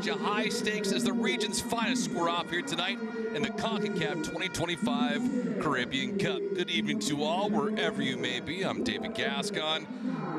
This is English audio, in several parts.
you high stakes as the region's finest square off here tonight in the Concacaf 2025 Caribbean Cup. Good evening to all, wherever you may be. I'm David Gascon,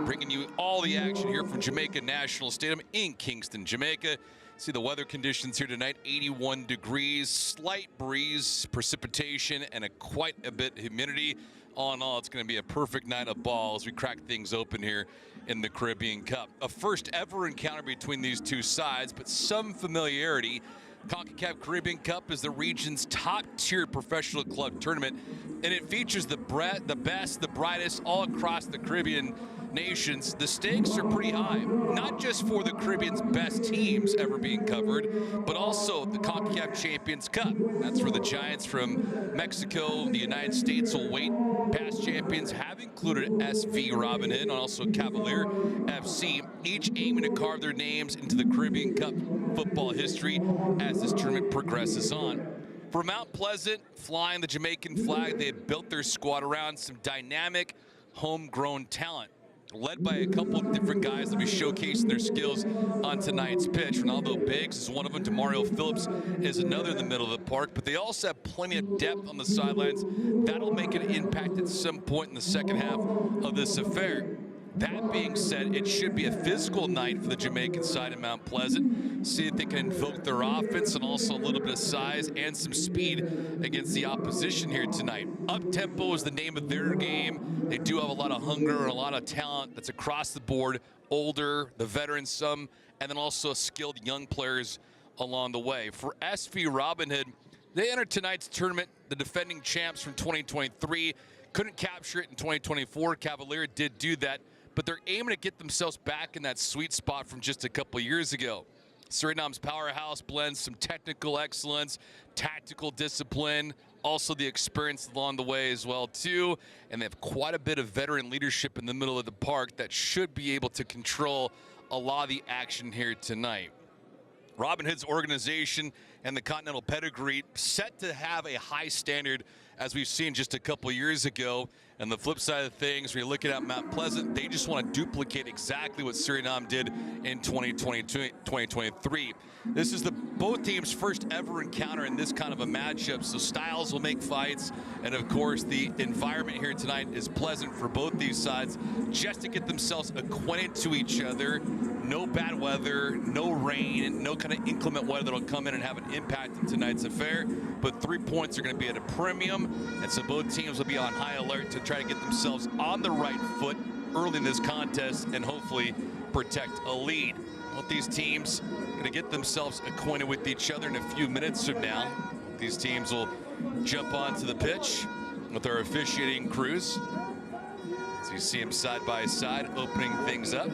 bringing you all the action here from Jamaica National Stadium in Kingston, Jamaica. See the weather conditions here tonight, 81 degrees, slight breeze, precipitation, and quite a bit of humidity. All in all, it's going to be a perfect night of ball as we crack things open here in the Caribbean Cup. A first ever encounter between these two sides, but some familiarity. Concacaf Caribbean Cup is the region's top-tier professional club tournament, and it features the best, the brightest all across the Caribbean nations. The stakes are pretty high, not just for the Caribbean's best teams ever being covered, but also the Concacaf Champions Cup. That's where the Giants from Mexico, the United States will wait. Past champions have included SV Robinhood and also Cavalier FC, each aiming to carve their names into the Caribbean Cup football history as this tournament progresses on. For Mount Pleasant, flying the Jamaican flag, they have built their squad around some dynamic, homegrown talent, led by a couple of different guys that will be showcasing their skills on tonight's pitch. Ronaldo Biggs is one of them. Demario Phillips is another in the middle of the park. But they also have plenty of depth on the sidelines. That'll make an impact at some point in the second half of this affair. That being said, it should be a physical night for the Jamaican side of Mount Pleasant. See if they can invoke their offense and also a little bit of size and some speed against the opposition here tonight. Up-tempo is the name of their game. They do have a lot of hunger and a lot of talent that's across the board. Older, the veterans some, and then also skilled young players along the way. For SV Robinhood, they entered tonight's tournament, the defending champs from 2023. Couldn't capture it in 2024. Cavalier did do that, but they're aiming to get themselves back in that sweet spot from just a couple years ago. Suriname's powerhouse blends some technical excellence, tactical discipline, also the experience along the way as well too, and they have quite a bit of veteran leadership in the middle of the park that should be able to control a lot of the action here tonight. Robinhood's organization and the continental pedigree set to have a high standard as we've seen just a couple years ago. And the flip side of things, when you're looking at Mount Pleasant, they just want to duplicate exactly what Suriname did in 2023. This is both teams' first ever encounter in this kind of a matchup, so styles will make fights. And of course, the environment here tonight is pleasant for both these sides just to get themselves acquainted to each other. No bad weather, no rain, no kind of inclement weather that'll come in and have an impact in tonight's affair. But 3 points are going to be at a premium, and so both teams will be on high alert to try to get themselves on the right foot early in this contest and hopefully protect a lead. Both these teams going to get themselves acquainted with each other in a few minutes from now. These teams will jump onto the pitch with our officiating crews. As you see them side by side, opening things up.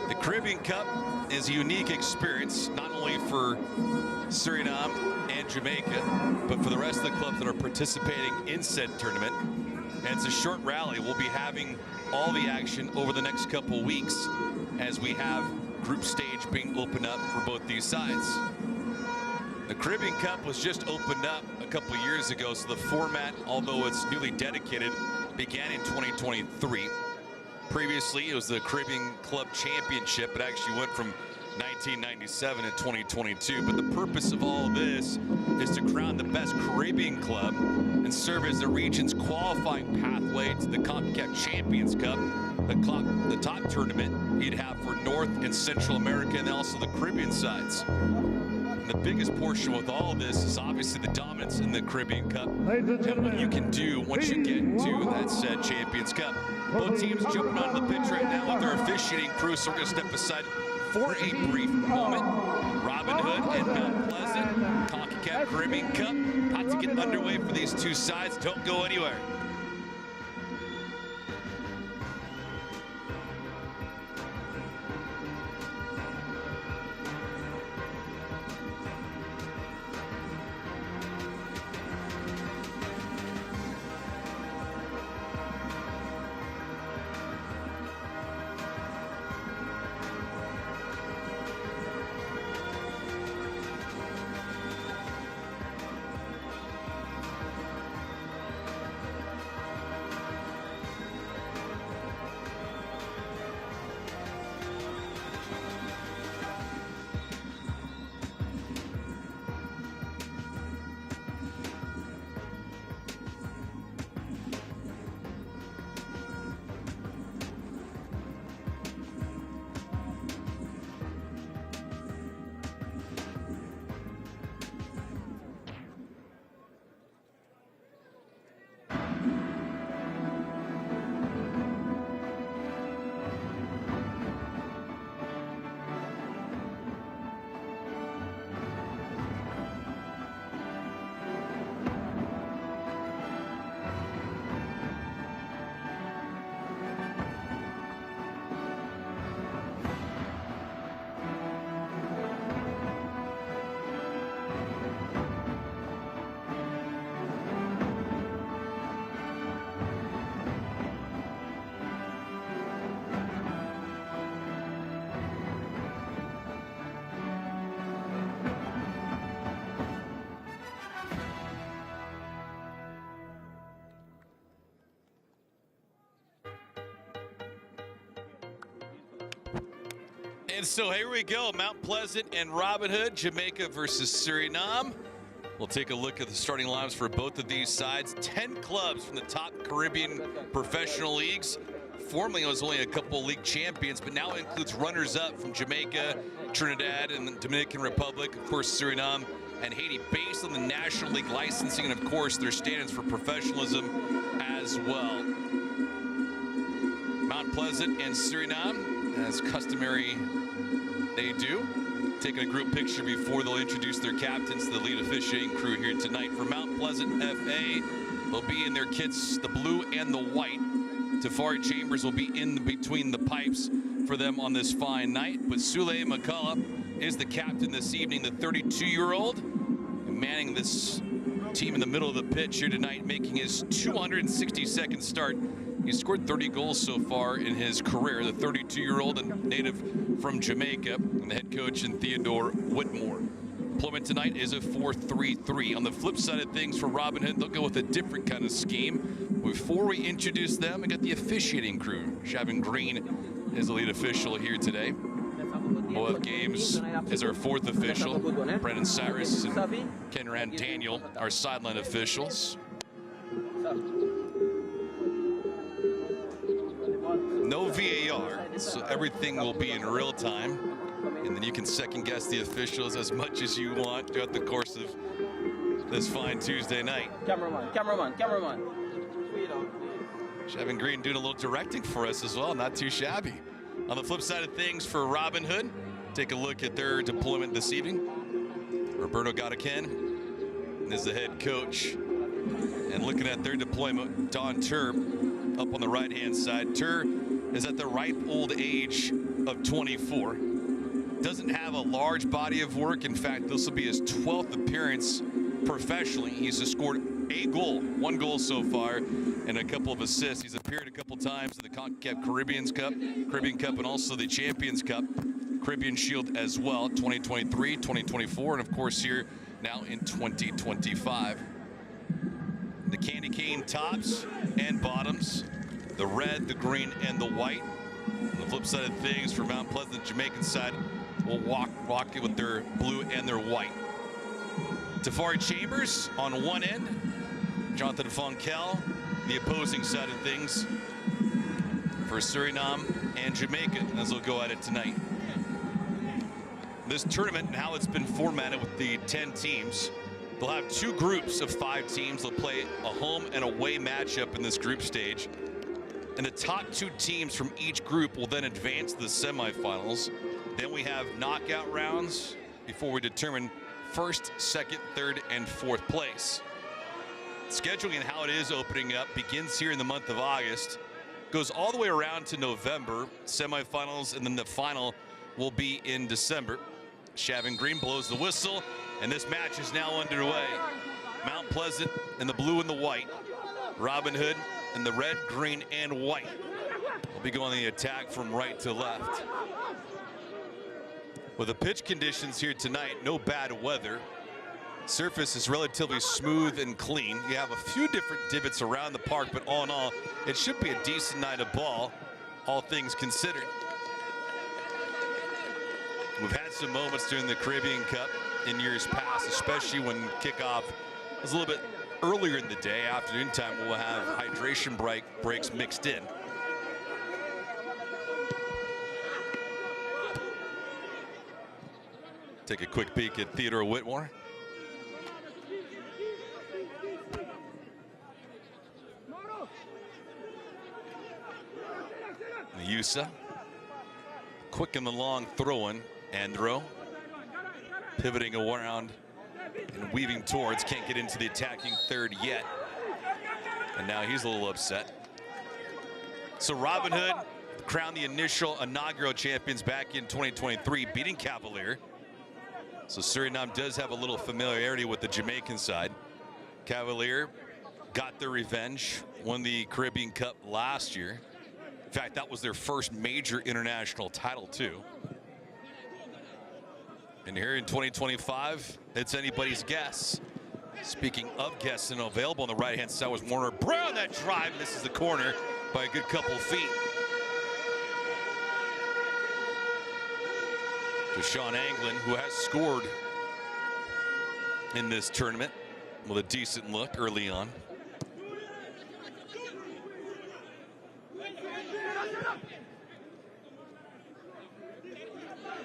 The Caribbean Cup is a unique experience, not only for Suriname and Jamaica, but for the rest of the clubs that are participating in said tournament. And it's a short rally. We'll be having all the action over the next couple weeks as we have group stage being opened up for both these sides. The Caribbean Cup was just opened up a couple years ago, so the format, although it's newly dedicated, began in 2023. Previously, it was the Caribbean Club Championship. It actually went from 1997 to 2022. But the purpose of all of this is to crown the best Caribbean club and serve as the region's qualifying pathway to the Concacaf Champions Cup, the top tournament you'd have for North and Central America and also the Caribbean sides. The biggest portion with all of this is obviously the dominance in the Caribbean Cup and what you can do once you get to that said Champions Cup. Both teams jumping onto the pitch right now with their officiating crew, so we're going to step aside for a brief moment. Robinhood and Mount Pleasant, Concacaf Caribbean Cup, about to get underway for these two sides. Don't go anywhere. And so here we go, Mount Pleasant and Robinhood, Jamaica versus Suriname. We'll take a look at the starting lineups for both of these sides. 10 clubs from the top Caribbean professional leagues. Formerly, it was only a couple league champions, but now it includes runners-up from Jamaica, Trinidad, and the Dominican Republic, of course, Suriname and Haiti, based on the National League licensing and, of course, their standards for professionalism as well. Mount Pleasant and Suriname, as customary they do, taking a group picture before they'll introduce their captains to the lead officiating crew here tonight. For Mount Pleasant FA, they'll be in their kits, the blue and the white. Tafari Chambers will be in between the pipes for them on this fine night. But Sule McCullough is the captain this evening, the 32-year-old, manning this team in the middle of the pitch here tonight, making his 262nd start. He's scored 30 goals so far in his career, the 32-year-old and native from Jamaica, and the head coach in Theodore Whitmore. Deployment tonight is a 4-3-3. On the flip side of things for Robinhood, they'll go with a different kind of scheme. Before we introduce them, we got the officiating crew. Shavin Green is the lead official here today. OF Games is our fourth official. Brendan Cyrus and Kenran Daniel, our sideline officials. No VAR, so everything will be in real time. And then you can second guess the officials as much as you want throughout the course of this fine Tuesday night. Cameraman. Shavin Green doing a little directing for us as well, not too shabby. On the flip side of things for Robinhood, take a look at their deployment this evening. Roberto Gadaken is the head coach. And looking at their deployment, Don Tur up on the right-hand side. Tur is at the ripe old age of 24. Doesn't have a large body of work. In fact, this will be his 12th appearance professionally. He's scored one goal so far, and a couple of assists. He's appeared a couple times in the Concacaf Caribbean Cup, and also the Champions Cup, Caribbean Shield as well, 2023, 2024, and of course here now in 2025. The candy cane tops and bottoms, the red, the green, and the white. On the flip side of things for Mount Pleasant, Jamaican side, will walk it with their blue and their white. Tafari Chambers on one end, Jonathan Fonkel, the opposing side of things for Suriname and Jamaica, as they'll go at it tonight. This tournament and how it's been formatted with the 10 teams, they'll have two groups of 5 teams. They'll play a home and away matchup in this group stage. And the top 2 teams from each group will then advance to the semifinals. Then we have knockout rounds before we determine first, second, third, and fourth place. Scheduling and how it is opening up begins here in the month of August, goes all the way around to November, semifinals, and then the final will be in December. Shavin Green blows the whistle, and this match is now underway. Mount Pleasant in the blue and the white. Robinhood in the red, green, and white. We'll be going the attack from right to left. With the pitch conditions here tonight, no bad weather. Surface is relatively smooth and clean. You have a few different divots around the park, but all in all, it should be a decent night of ball, all things considered. We've had some moments during the Caribbean Cup in years past, especially when kickoff was a little bit earlier in the day. Afternoon time, we'll have hydration breaks mixed in. Take a quick peek at Theodore Whitmore. Yusa. Quick and the long throw-in. Andro. Pivoting around and weaving towards. Can't get into the attacking third yet. And now he's a little upset. So Robinhood crowned the inaugural champions back in 2023, beating Cavalier. So Suriname does have a little familiarity with the Jamaican side. Cavalier got their revenge, won the Caribbean Cup last year. In fact, that was their first major international title too. And here in 2025, it's anybody's guess. Speaking of guests, and available on the right-hand side was Warner Brown. That drive misses the corner by a good couple of feet. to Sean Anglin, who has scored in this tournament with a decent look early on.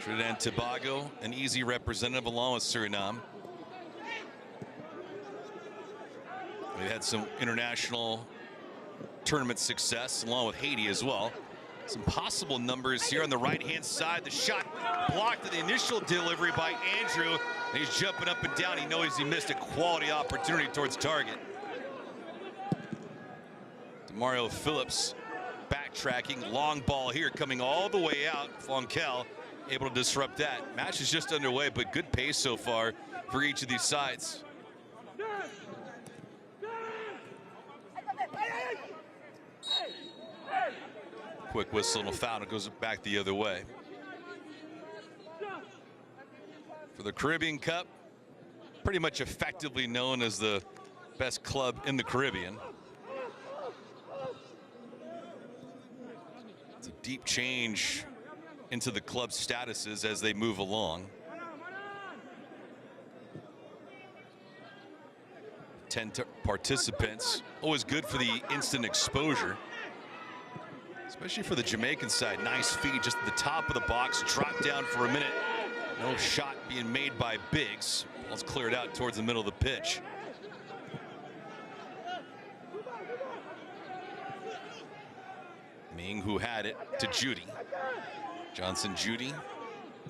Trinidad and Tobago, an easy representative along with Suriname. They had some international tournament success along with Haiti as well. Some possible numbers here on the right-hand side. The shot blocked at the initial delivery by Andrew. And he's jumping up and down. He knows he missed a quality opportunity towards target. Mario Phillips backtracking. Long ball here coming all the way out. Fonkel able to disrupt that. Match is just underway, but good pace so far for each of these sides. Quick whistle and a foul. It goes back the other way. For the Caribbean Cup, pretty much effectively known as the best club in the Caribbean. It's a deep change into the club statuses as they move along. 10 participants, always good for the instant exposure. Especially for the Jamaican side. Nice feed just at the top of the box. Drop down for a minute. No shot being made by Biggs. Ball's cleared out towards the middle of the pitch. Ming, who had it, to Judy. Johnson Judy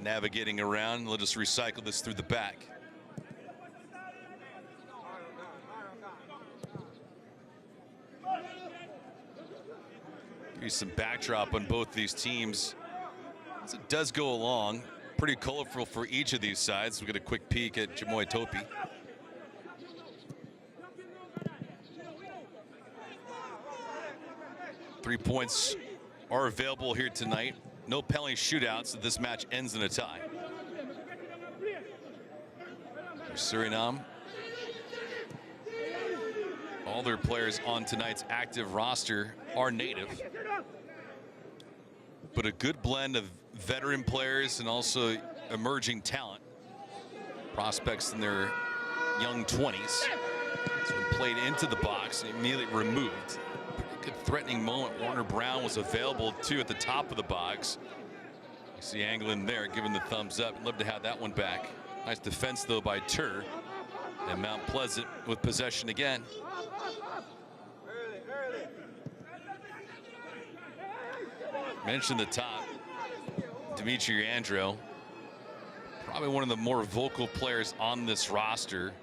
navigating around. They'll just recycle this through the back. Some backdrop on both these teams as it does go along. Pretty colorful for each of these sides. We'll get a quick peek at Jamoy Topi. Three points are available here tonight. No penalty shootouts, so this match ends in a tie. For Suriname, all their players on tonight's active roster are native, but a good blend of veteran players and also emerging talent. Prospects in their young 20s. It's been played into the box and immediately removed. Pretty good threatening moment. Warner Brown was available too at the top of the box. You see Anglin there giving the thumbs up. Love to have that one back. Nice defense though by Tur. And Mount Pleasant with possession again. Mentioned the top, Dimitri Andro, probably one of the more vocal players on this roster,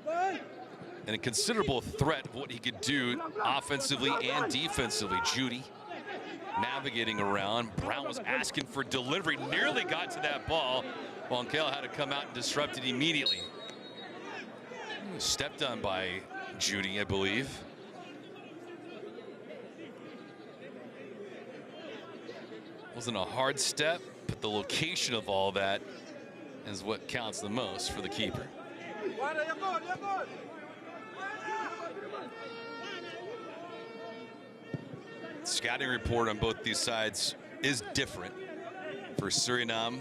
and a considerable threat of what he could do offensively and defensively. Judy navigating around. Brown was asking for delivery, nearly got to that ball. Fonkel had to come out and disrupt it immediately. Stepped on by Judy, I believe. Wasn't a hard step, but the location of all that is what counts the most for the keeper. Scouting report on both these sides is different. For Suriname,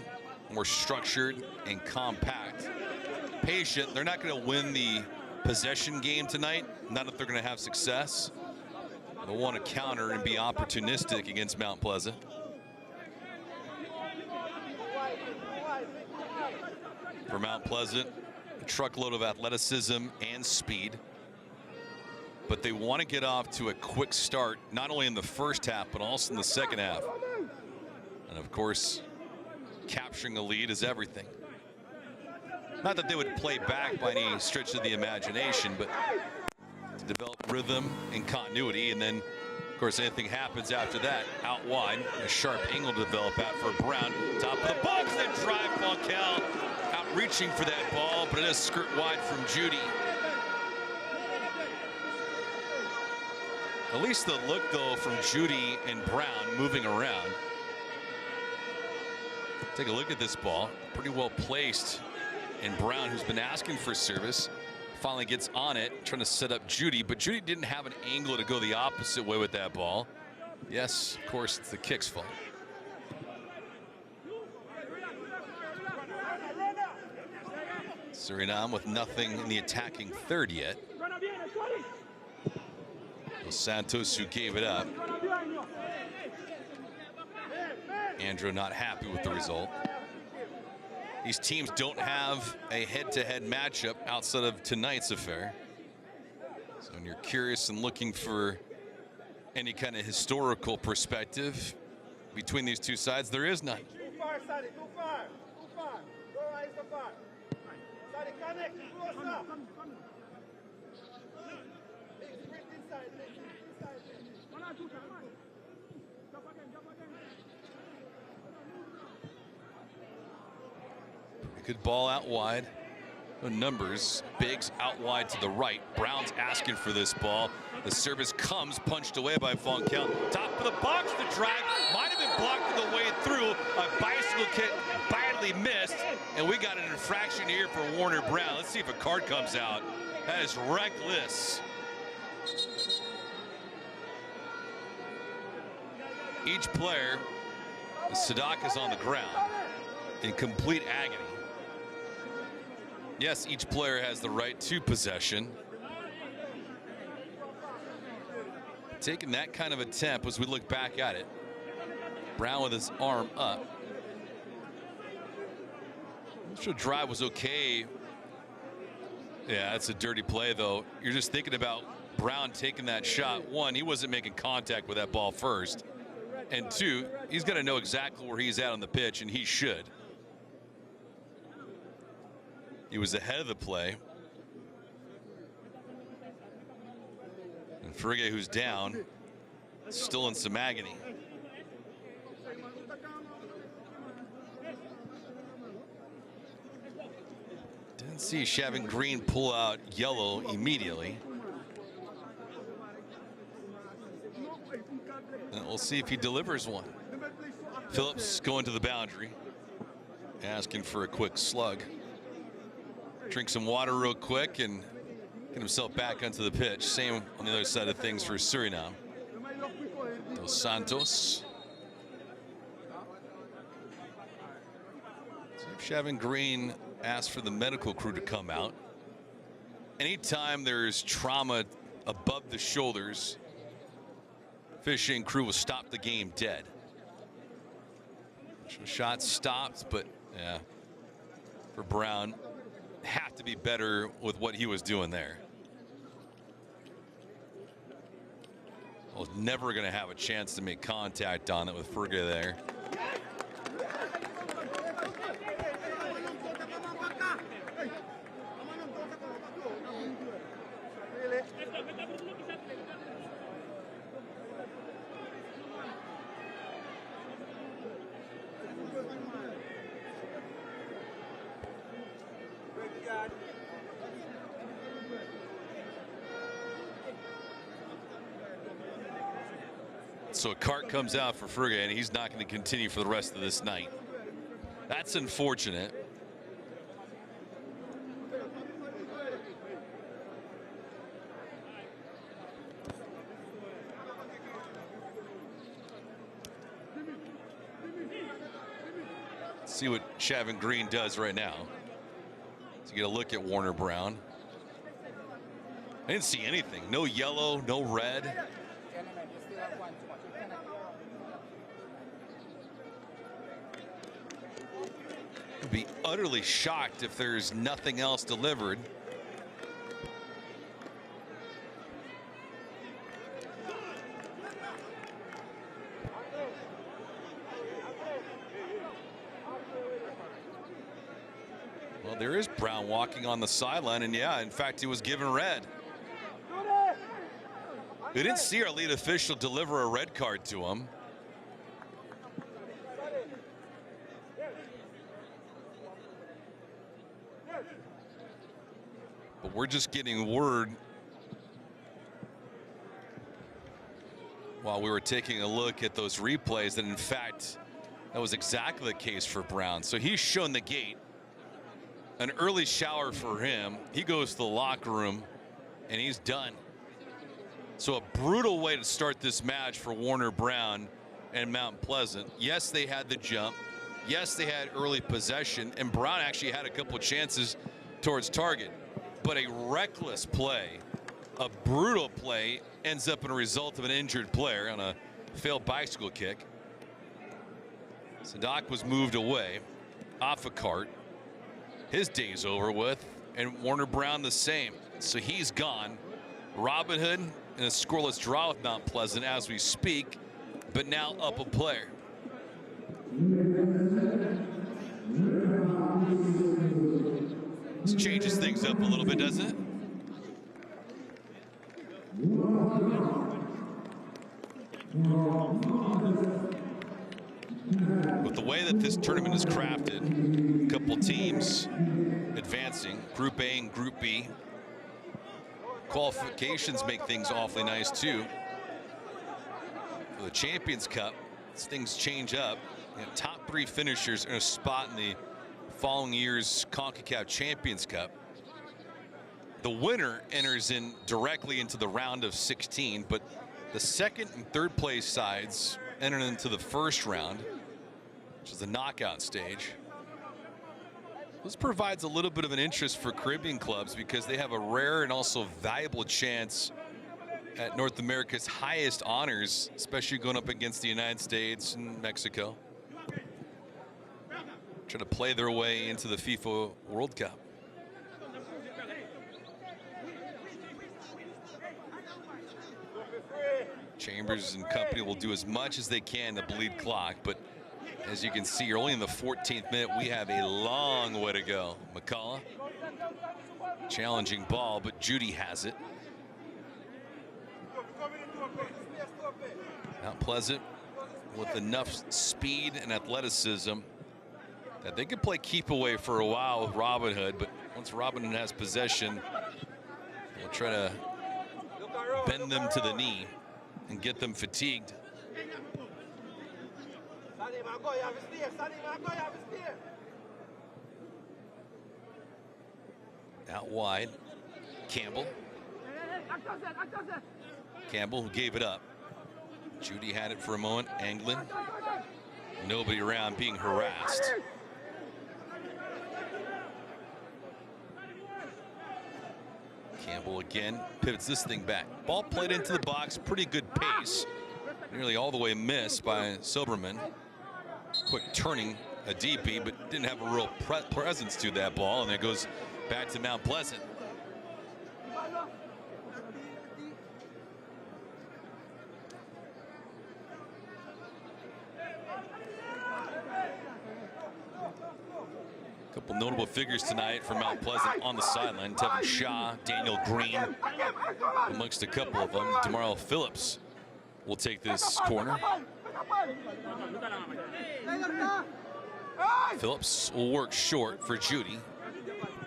more structured and compact. Patient, they're not going to win the possession game tonight, not if they're going to have success. They'll want to counter and be opportunistic against Mount Pleasant. For Mount Pleasant, a truckload of athleticism and speed. But they want to get off to a quick start, not only in the first half, but also in the second half. And of course, capturing a lead is everything. Not that they would play back by any stretch of the imagination, but to develop rhythm and continuity. And then, of course, anything happens after that, out wide, a sharp angle to develop out for Brown. Top of the box, then drive Fonkel. Out reaching for that ball, but it is skirt wide from Judy. At least the look, though, from Judy and Brown moving around. Take a look at this ball. Pretty well placed. And Brown, who's been asking for service, finally gets on it, trying to set up Judy. But Judy didn't have an angle to go the opposite way with that ball. Yes, of course, it's the kick's fault. Suriname with nothing in the attacking third yet. Dos Santos who gave it up. Andrew not happy with the result. These teams don't have a head-to-head matchup outside of tonight's affair. So when you're curious and looking for any kind of historical perspective between these two sides, there is none. Too far, Sadi, too far. Too far. Go right so far. Sadi, connect. Closer. Inside. Good ball out wide. The numbers. Biggs out wide to the right. Brown's asking for this ball. The service comes punched away by Fonkel. Top of the box, the drag might have been blocked on the way through. A bicycle kick badly missed, and we got an infraction here for Warner Brown. Let's see if a card comes out. That is reckless. Each player, Sadaka's on the ground in complete agony. Yes, each player has the right to possession. Taking that kind of attempt as we look back at it. Brown with his arm up. Initial drive was okay. Yeah, that's a dirty play, though. You're just thinking about Brown taking that shot. One, he wasn't making contact with that ball first. And two, he's got to know exactly where he's at on the pitch, and he should. He was ahead of the play. And Frigge, who's down, still in some agony. Didn't see Shavin Green pull out yellow immediately. And we'll see if he delivers one. Phillips going to the boundary, asking for a quick slug. Drink some water real quick and get himself back onto the pitch. Same on the other side of things for Suriname. Dos Santos. See if Shavin Green asked for the medical crew to come out. Anytime there's trauma above the shoulders, fishing crew will stop the game dead. Shot stopped, but yeah, for Brown, have to be better with what he was doing there. I was never going to have a chance to make contact on it with Frigge there. So a cart comes out for Frigge, and he's not going to continue for the rest of this night. That's unfortunate. Let's see what Shavin Green does right now. To get a look at Warner Brown. I didn't see anything. No yellow, no red. I'd be utterly shocked if there's nothing else delivered. Well, there is Brown walking on the sideline, and yeah, in fact, he was given red. We didn't see our lead official deliver a red card to him. But we're just getting word while we were taking a look at those replays that in fact that was exactly the case for Brown. So he's shown the gate. An early shower for him. He goes to the locker room and he's done. So a brutal way to start this match for Warner Brown and Mount Pleasant. Yes, they had the jump. Yes, they had early possession, and Brown actually had a couple of chances towards target. But a reckless play, a brutal play, ends up in a result of an injured player on a failed bicycle kick. Sadak was moved away off a cart. His day's over with, and Warner Brown the same. So he's gone. Robinhood in a scoreless draw with Mount Pleasant as we speak, but now up a player. This changes things up a little bit, doesn't it? With the way that this tournament is crafted, a couple teams advancing, Group A and Group B. Qualifications make things awfully nice too. For the Champions Cup, things change up. You know, top 3 finishers in a spot in the following year's Concacaf Champions Cup. The winner enters in directly into the round of 16, but the second and third place sides enter into the first round, which is the knockout stage. This provides a little bit of an interest for Caribbean clubs because they have a rare and also valuable chance at North America's highest honors, especially going up against the United States and Mexico. Trying to play their way into the FIFA World Cup. Chambers and company will do as much as they can to bleed clock, but as you can see, you're only in the 14th minute. We have a long way to go. McCullough, challenging ball, but Judy has it. Mount Pleasant with enough speed and athleticism that they could play keep away for a while with Robinhood, but once Robinhood has possession, they'll try to bend them to the knee and get them fatigued. Out wide, Campbell. Campbell, who gave it up. Judy had it for a moment, angling. Nobody around, being harassed. Campbell again pivots this thing back. Ball played into the box, pretty good pace. Nearly all the way missed by Silberman. Quick turning, a DP, but didn't have a real presence to that ball, and it goes back to Mount Pleasant. Couple notable figures tonight for Mount Pleasant on the sideline. Tevin Shaw, Daniel Green, amongst a couple of them. Tomorrow Phillips will take this corner. Phillips will work short for Judy.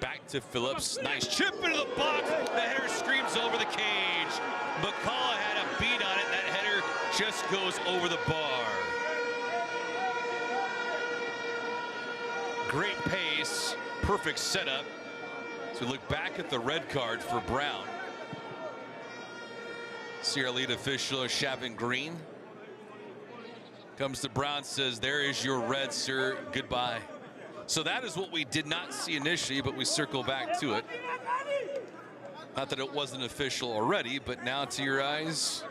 Back to Phillips. Nice chip into the box. The header screams over the cage. McCullough had a beat on it. That header just goes over the bar. Great pace, perfect setup. So look back at the red card for Brown. See our lead official, Shavin Green. Comes to Brown, says, "There is your red, sir. Goodbye." So that is what we did not see initially, but we circle back to it. Not that it wasn't official already, but now to your eyes,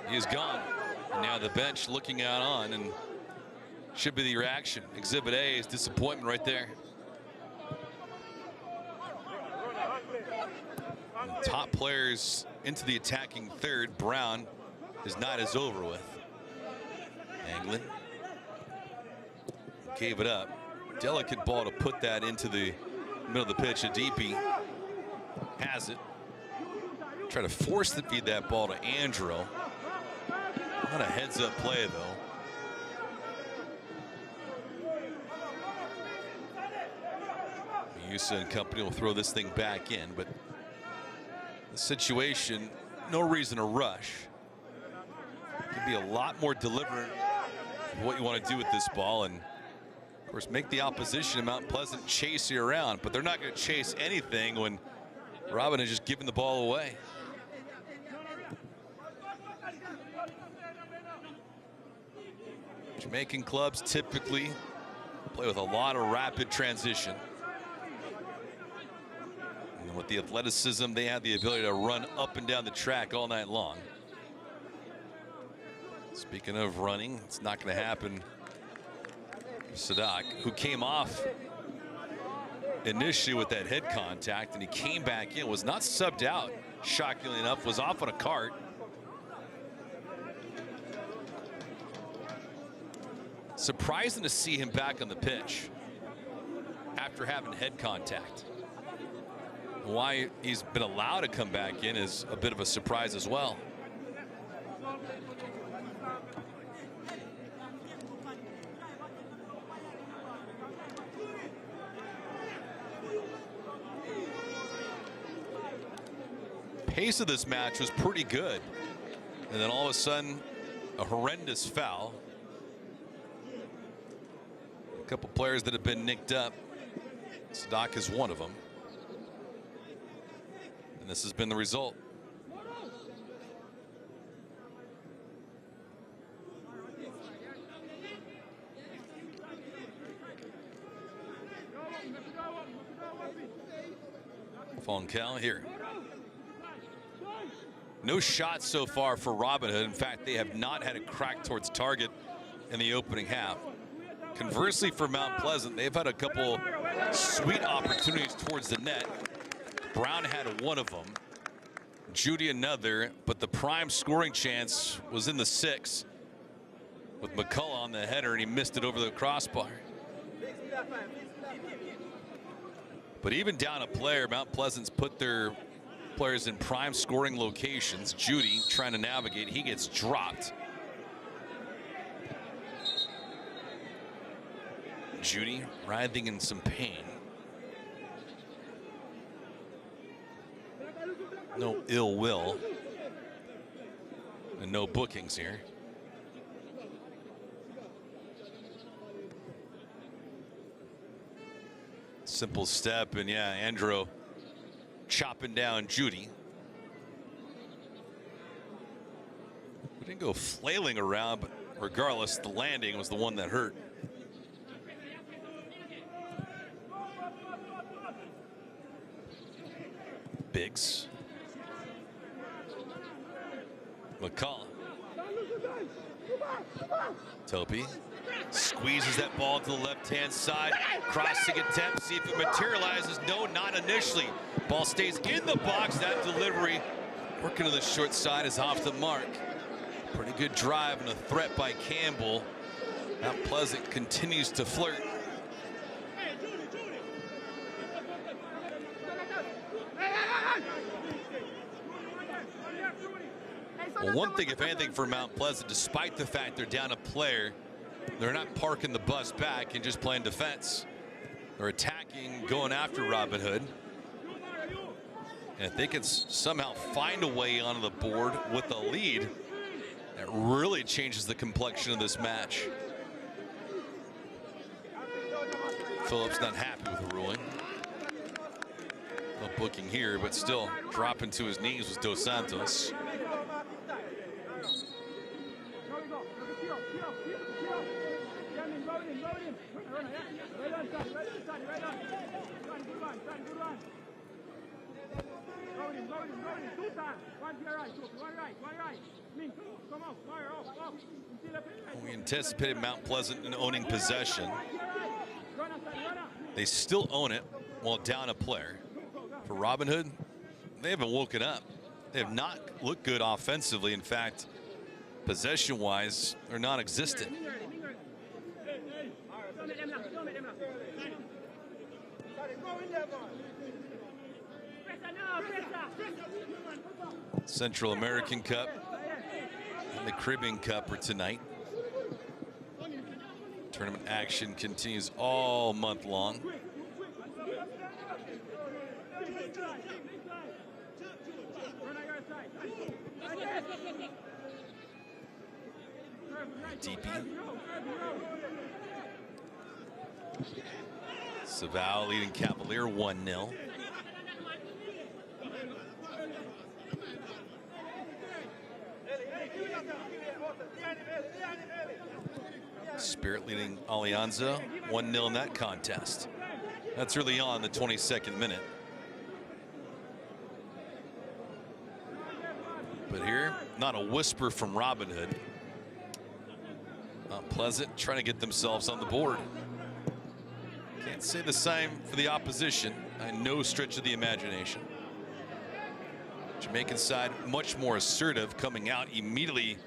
he is gone. And now the bench looking out on, and should be the reaction. Exhibit A is disappointment right there. And top players into the attacking third. Brown, his night is over with. Anglin gave it up. Delicate ball to put that into the middle of the pitch. A DP has it. Try to force the feed that ball to Andro. Not a heads-up play though. Yusa and company will throw this thing back in, but the situation, no reason to rush. Can be a lot more deliberate of what you want to do with this ball, and of course make the opposition in Mount Pleasant chase you around, but they're not going to chase anything when Robin has just given the ball away. Jamaican clubs typically play with a lot of rapid transition. With the athleticism, they had the ability to run up and down the track all night long. Speaking of running, it's not going to happen. Sadak, who came off initially with that head contact, and he came back in, was not subbed out, shockingly enough, was off on a cart. Surprising to see him back on the pitch after having head contact. Why he's been allowed to come back in is a bit of a surprise as well. Pace of this match was pretty good, and then all of a sudden a horrendous foul. A couple players that have been nicked up. Sadak is one of them, and this has been the result. Fonkel here. No shots so far for Robinhood. In fact, they have not had a crack towards target in the opening half. Conversely, for Mount Pleasant, they've had a couple sweet opportunities towards the net. Brown had one of them, Judy another, but the prime scoring chance was in the 6 with McCullough on the header, and he missed it over the crossbar. But even down a player, Mount Pleasant's put their players in prime scoring locations. Judy trying to navigate, he gets dropped. Judy writhing in some pain. No ill will and no bookings here. Simple step, and yeah, Andrew chopping down Judy. We didn't go flailing around, but regardless, the landing was the one that hurt. Biggs. McCullough. Topi squeezes that ball to the left-hand side. Crossing attempt, see if it materializes. No, not initially. Ball stays in the box. That delivery working to the short side is off the mark. Pretty good drive and a threat by Campbell. Mount Pleasant continues to flirt. Well, one thing, if anything, for Mount Pleasant, despite the fact they're down a player, they're not parking the bus back and just playing defense. They're attacking, going after Robinhood. And if they can somehow find a way onto the board with a lead, that really changes the complexion of this match. Phillips not happy with the ruling. No booking here, but still dropping to his knees was Dos Santos. We anticipated Mount Pleasant in owning possession. They still own it while down a player. For Robinhood, they haven't woken up. They have not looked good offensively. In fact, possession-wise, they're non-existent. Central American Cup and the Caribbean Cup are tonight. Tournament action continues all month long. DP. Saval leading Cavalier 1-0. Spirit leading Alianza 1-0 in that contest. That's early on, the 22nd minute. But here, not a whisper from Robinhood. Mount Pleasant trying to get themselves on the board. Can't say the same for the opposition by no stretch of the imagination. Jamaican side much more assertive, coming out immediately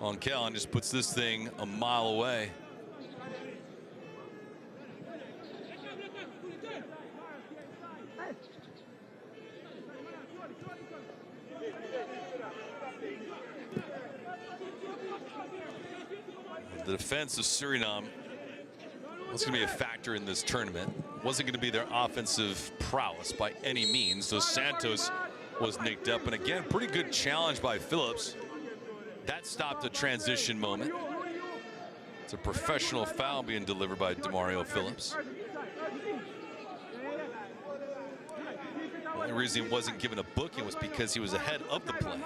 on Cal and just puts this thing a mile away. The defense of Suriname was going to be a factor in this tournament. Wasn't going to be their offensive prowess by any means. Dos Santos was nicked up, and again, pretty good challenge by Phillips. That stopped a transition moment. It's a professional foul being delivered by Demario Phillips. The only reason he wasn't given a booking was because he was ahead of the play.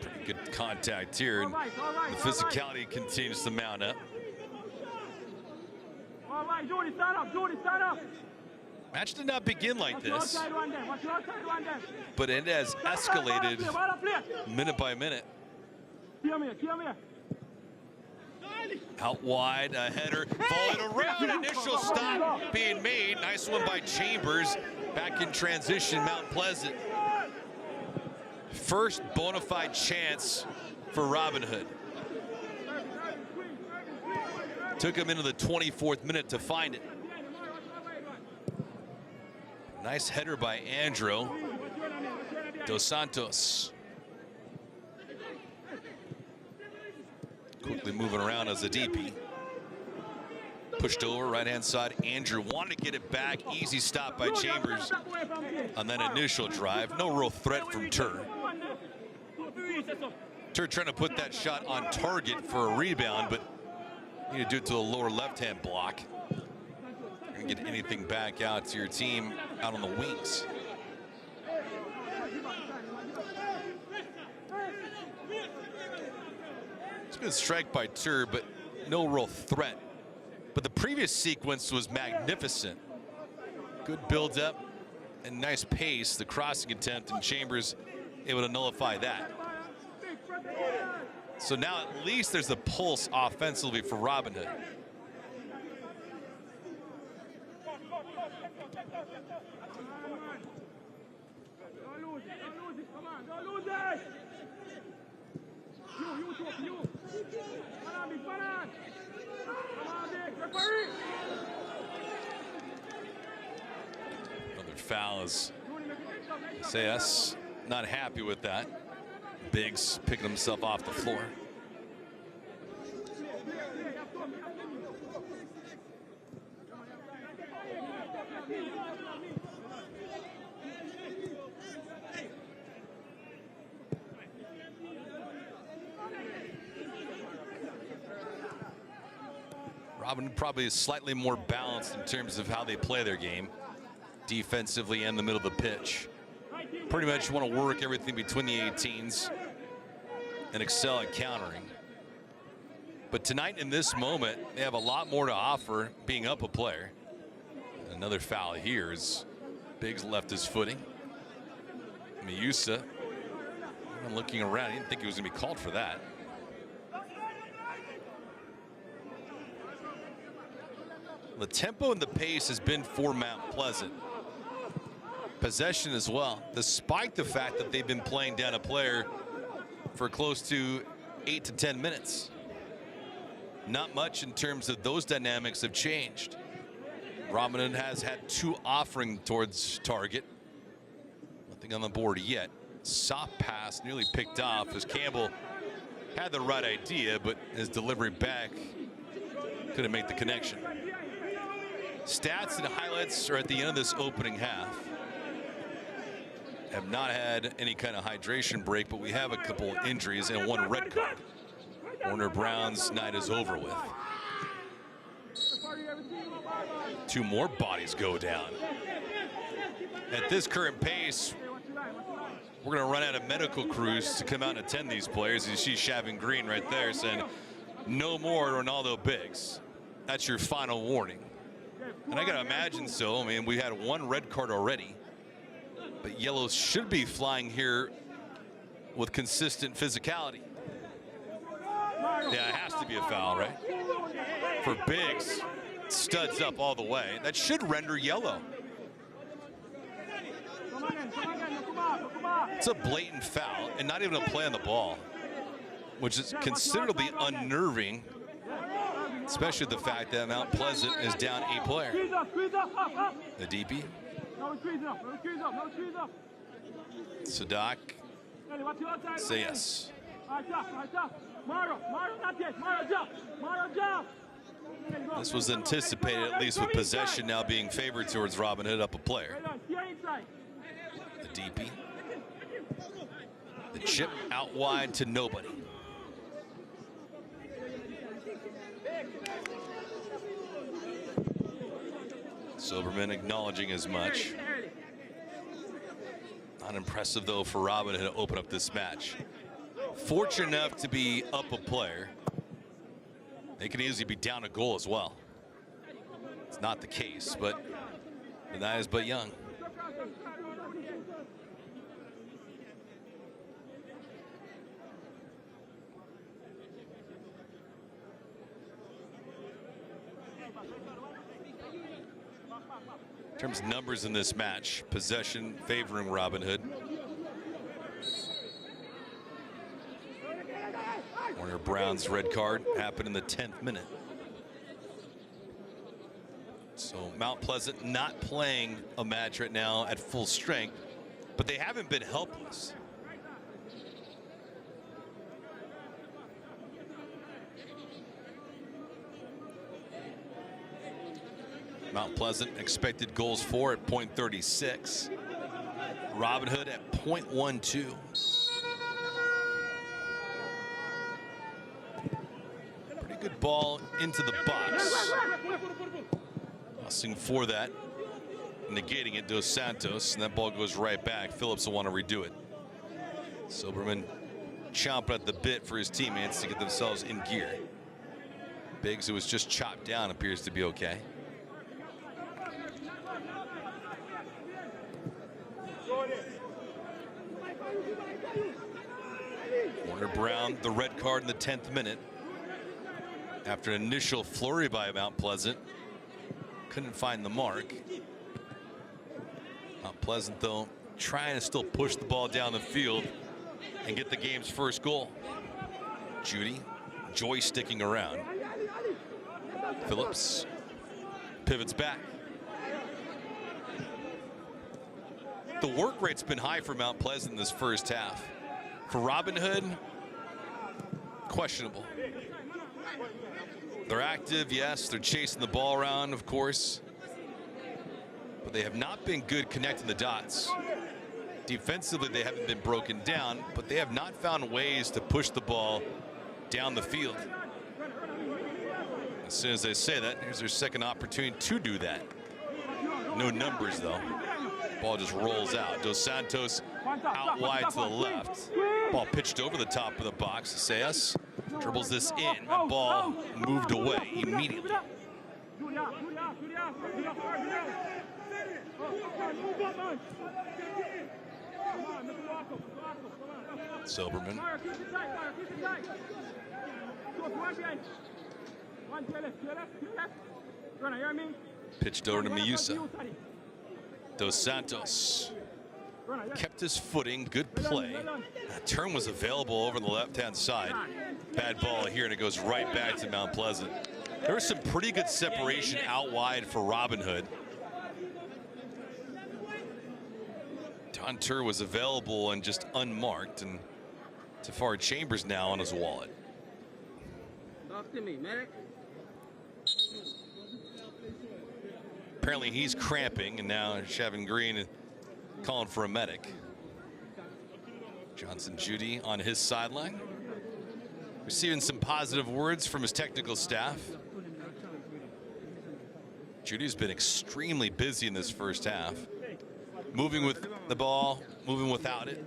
Pretty good contact here, and the physicality continues to mount up. Match did not begin like this, but it has escalated minute by minute. Out wide, a header, followed around, initial stop being made. Nice one by Chambers. Back in transition, Mount Pleasant. First bona fide chance for Robinhood. Took him into the 24th minute to find it. Nice header by Andrew. Dos Santos. Quickly moving around as a DP. Pushed over, right-hand side. Andrew wanted to get it back. Easy stop by Chambers on that initial drive. No real threat from Tur. Tur trying to put that shot on target for a rebound, but you need to do it to the lower left-hand block. You're going to get anything back out to your team out on the wings. It's a good strike by Tur, but no real threat. But the previous sequence was magnificent. Good build-up and nice pace. The crossing attempt, and Chambers able to nullify that. So now at least there's a pulse offensively for Robinhood. Another foul is SAS not happy with that. Biggs picking himself off the floor. Robin probably is slightly more balanced in terms of how they play their game, defensively and the middle of the pitch. Pretty much want to work everything between the 18s and excel at countering. But tonight in this moment, they have a lot more to offer being up a player. Another foul here as Biggs left his footing. Miusa, looking around, he didn't think he was going to be called for that. The tempo and the pace has been for Mount Pleasant. Possession as well, despite the fact that they've been playing down a player for close to 8 to 10 minutes. Not much in terms of those dynamics have changed. Robinhood has had 2 offering towards target. Nothing on the board yet. Soft pass nearly picked off as Campbell had the right idea, but his delivery back couldn't make the connection. Stats and highlights are at the end of this opening half. Have not had any kind of hydration break, but we have a couple of injuries and 1 red card. Warner Brown's night is over with. 2 more bodies go down. At this current pace, we're going to run out of medical crews to come out and attend these players. You see Shavin Green right there saying, no more Ronaldo Biggs. that's your final warning. And I got to imagine so. I mean, we had one red card already, but yellows should be flying here with consistent physicality. Yeah, it has to be a foul, right? For Biggs, studs up all the way. That should render yellow. It's a blatant foul and not even a play on the ball, which is considerably unnerving, especially the fact that Mount Pleasant is down a player. The DP. Sadak. Say yes. This was anticipated, at least with possession now being favored towards Robinhood, up a player. The DP. The chip out wide to nobody. Silverman acknowledging as much. Not impressive, though, for Robinhood to open up this match. Fortunate enough to be up a player. They can easily be down a goal as well. It's not the case, but the night is but young. In terms of numbers in this match, possession favoring Robinhood. Warner Brown's red card happened in the 10th minute. So Mount Pleasant not playing a match right now at full strength, but they haven't been helpless. Mount Pleasant expected goals for at .36. Robinhood at .12. Pretty good ball into the box. Tossing for that, negating it, Dos Santos, and that ball goes right back. Phillips will want to redo it. Silverman chomping at the bit for his teammates to get themselves in gear. Biggs, who was just chopped down, appears to be okay. Warner Brown, the red card in the 10th minute. After an initial flurry by Mount Pleasant, couldn't find the mark. Mount Pleasant, though, trying to still push the ball down the field and get the game's first goal. Judy, joysticking around. Phillips pivots back. The work rate's been high for Mount Pleasant this first half. For Robinhood, questionable. They're active, yes. They're chasing the ball around, of course. But they have not been good connecting the dots. Defensively, they haven't been broken down, but they have not found ways to push the ball down the field. As soon as they say that, here's their second opportunity to do that. No numbers, though. Ball just rolls out. Dos Santos out wide to the left. Ball pitched over the top of the box. Sayas dribbles this in. That ball moved away immediately. Silverman. Pitched over to Miusa. Dos Santos kept his footing, good play. That turn was available over the left-hand side. Bad ball here, and it goes right back to Mount Pleasant. There was some pretty good separation out wide for Robinhood. Tontur was available and just unmarked, and Tafari Chambers now on his wallet. Talk to me, medic. Apparently he's cramping, and now Shavin Green calling for a medic. Johnson Judy on his sideline, receiving some positive words from his technical staff. Judy's been extremely busy in this first half, moving with the ball, moving without it.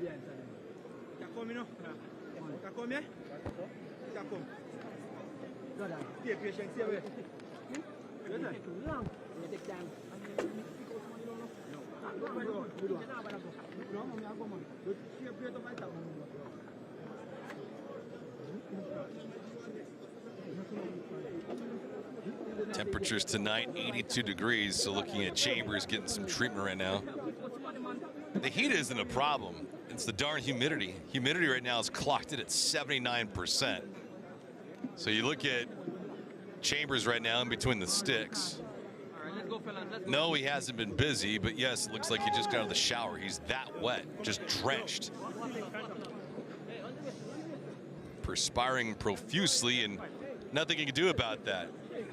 Temperatures tonight 82 degrees, so looking at Chambers getting some treatment right now. The heat isn't a problem, it's the darn humidity. Humidity right now is clocked in at 79%. So you look at Chambers right now in between the sticks. No, he hasn't been busy, but yes, it looks like he just got out of the shower. He's that wet, just drenched. Perspiring profusely, and nothing he can do about that.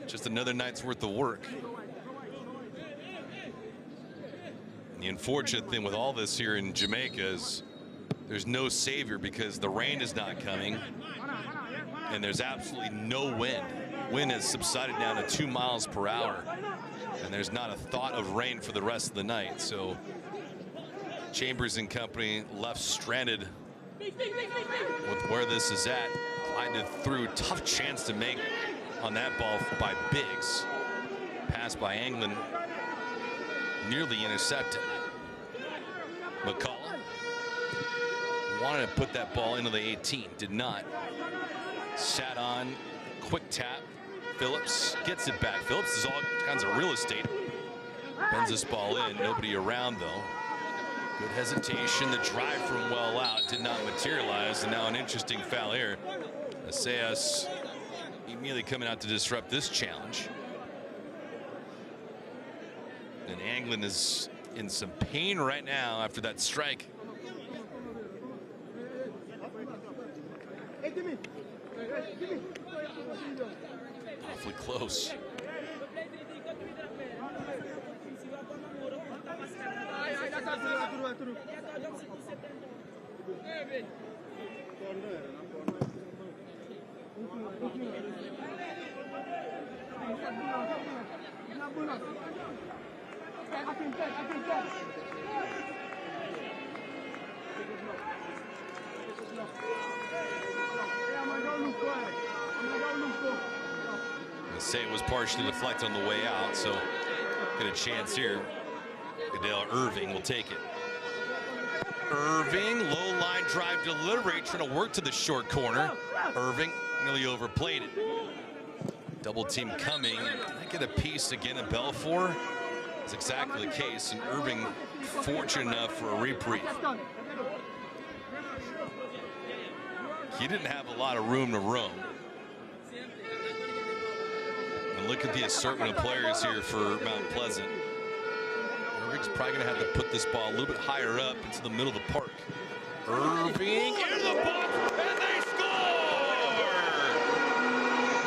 Just another night's worth of work. And the unfortunate thing with all this here in Jamaica is there's no savior because the rain is not coming and there's absolutely no wind. Wind has subsided down to 2 miles per hour and there's not a thought of rain for the rest of the night. So Chambers and company left stranded with where this is at. Glided through, tough chance to make on that ball by Biggs. Pass by Anglin, nearly intercepted. McCullough wanted to put that ball into the 18, did not. Sat on, quick tap. Phillips gets it back. Phillips is all kinds of real estate. Bends this ball in, nobody around though. Good hesitation, the drive from well out did not materialize, and now an interesting foul here. Assayas immediately coming out to disrupt this challenge. And Anglin is in some pain right now after that strike. Awfully close. Say it was partially deflected on the way out, so get a chance here. Goodell Irving will take it. Irving, low line drive delivery, trying to work to the short corner. Irving nearly overplayed it. Double team coming. Can I get a piece again in Belfour? That's exactly the case, and Irving fortunate enough for a reprieve. He didn't have a lot of room to roam. And look at the assortment of players here for Mount Pleasant. Irving's probably going to have to put this ball a little bit higher up into the middle of the park. Irving into the box, and they score!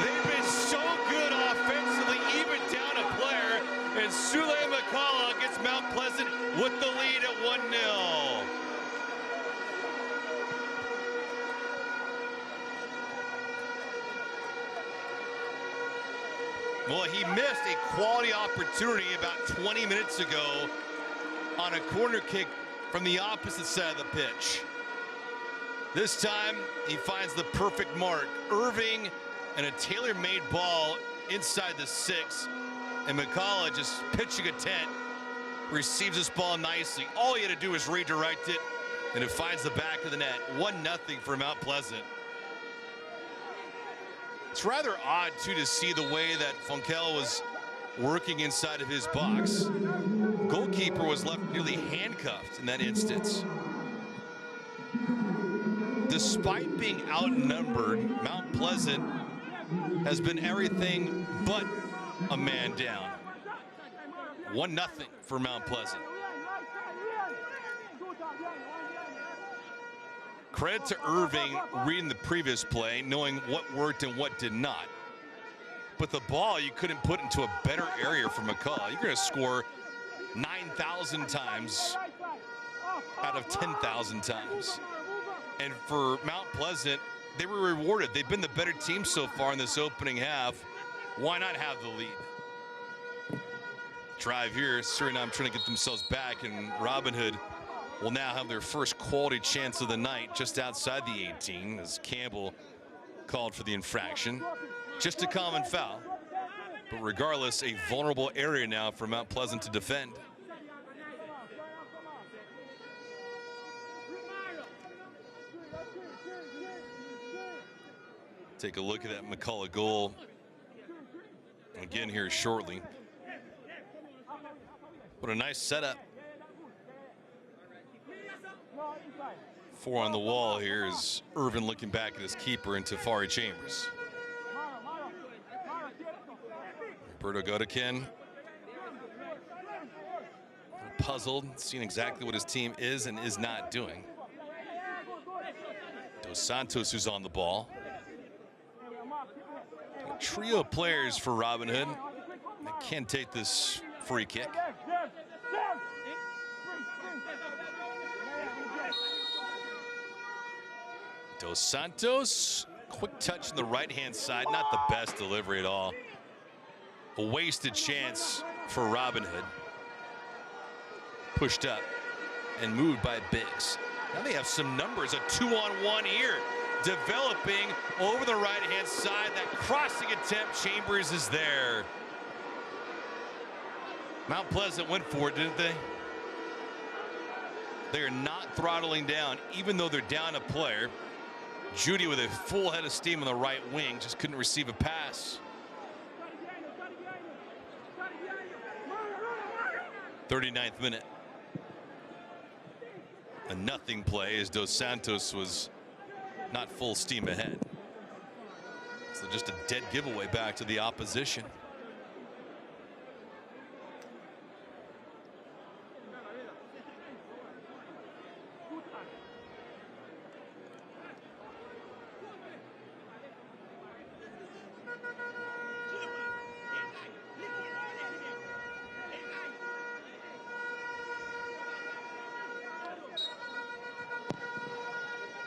They've been so good offensively, even down a player, and Sule McCullough gets Mount Pleasant with the lead at 1-0. Well, he missed a quality opportunity about 20 minutes ago on a corner kick from the opposite side of the pitch. This time, he finds the perfect mark. Irving and a tailor-made ball inside the 6, and McCullough just pitching a tent, receives this ball nicely. All he had to do is redirect it, and it finds the back of the net. 1-0 for Mount Pleasant. It's rather odd, too, to see the way that Funkel was working inside of his box. Goalkeeper was left nearly handcuffed in that instance. Despite being outnumbered, Mount Pleasant has been everything but a man down. 1-0 for Mount Pleasant. Credit to Irving reading the previous play, knowing what worked and what did not. But the ball you couldn't put into a better area for McCullough. You're going to score 9,000 times out of 10,000 times. And for Mount Pleasant, they were rewarded. They've been the better team so far in this opening half. Why not have the lead? Drive here, Suriname trying to get themselves back, and Robinhood will now have their first quality chance of the night just outside the 18 as Campbell called for the infraction. Just a common foul. But regardless, a vulnerable area now for Mount Pleasant to defend. Take a look at that McCullough goal again here shortly. What a nice setup. 4 on the wall here is Irvin looking back at his keeper and Tafari Chambers. Roberto Godekin puzzled, seeing exactly what his team is and is not doing. Dos Santos, who's on the ball. A trio of players for Robinhood that can take this free kick. Dos Santos, quick touch on the right-hand side, not the best delivery at all. A wasted chance for Robinhood. Pushed up and moved by Biggs. Now they have some numbers, a 2-on-1 here, developing over the right-hand side. That crossing attempt, Chambers is there. Mount Pleasant went for it, didn't they? They are not throttling down, even though they're down a player. Judy with a full head of steam on the right wing, just couldn't receive a pass. 39th minute. A nothing play as Dos Santos was not full steam ahead. So just a dead giveaway back to the opposition.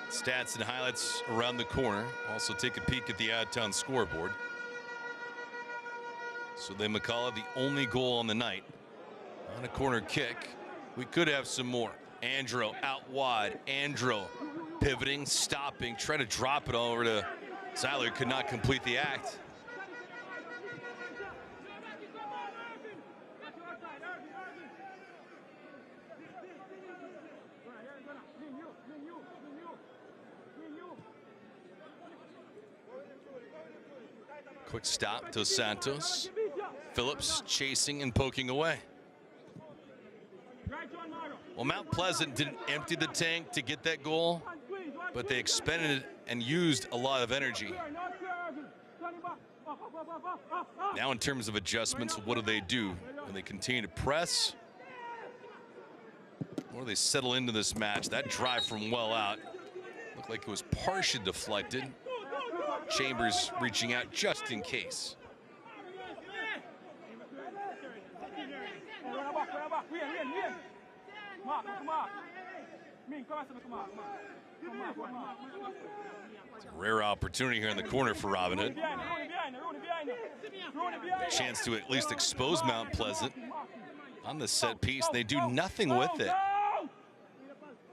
Stats and highlights around the corner. Also take a peek at the out-of-town scoreboard. So then McCullough, the only goal on the night. On a corner kick, we could have some more. Andro out wide. Andro pivoting, stopping, trying to drop it all over to Zeiler. Could not complete the act. Quick stop to Santos. Phillips chasing and poking away. Well, Mount Pleasant didn't empty the tank to get that goal, but they expended it and used a lot of energy. Now in terms of adjustments, what do they do? Do they continue to press? Or do they settle into this match? That drive from well out looked like it was partially deflected. Chambers reaching out just in case. It's a rare opportunity here in the corner for Robinhood. A chance to at least expose Mount Pleasant on the set piece. They do nothing with it.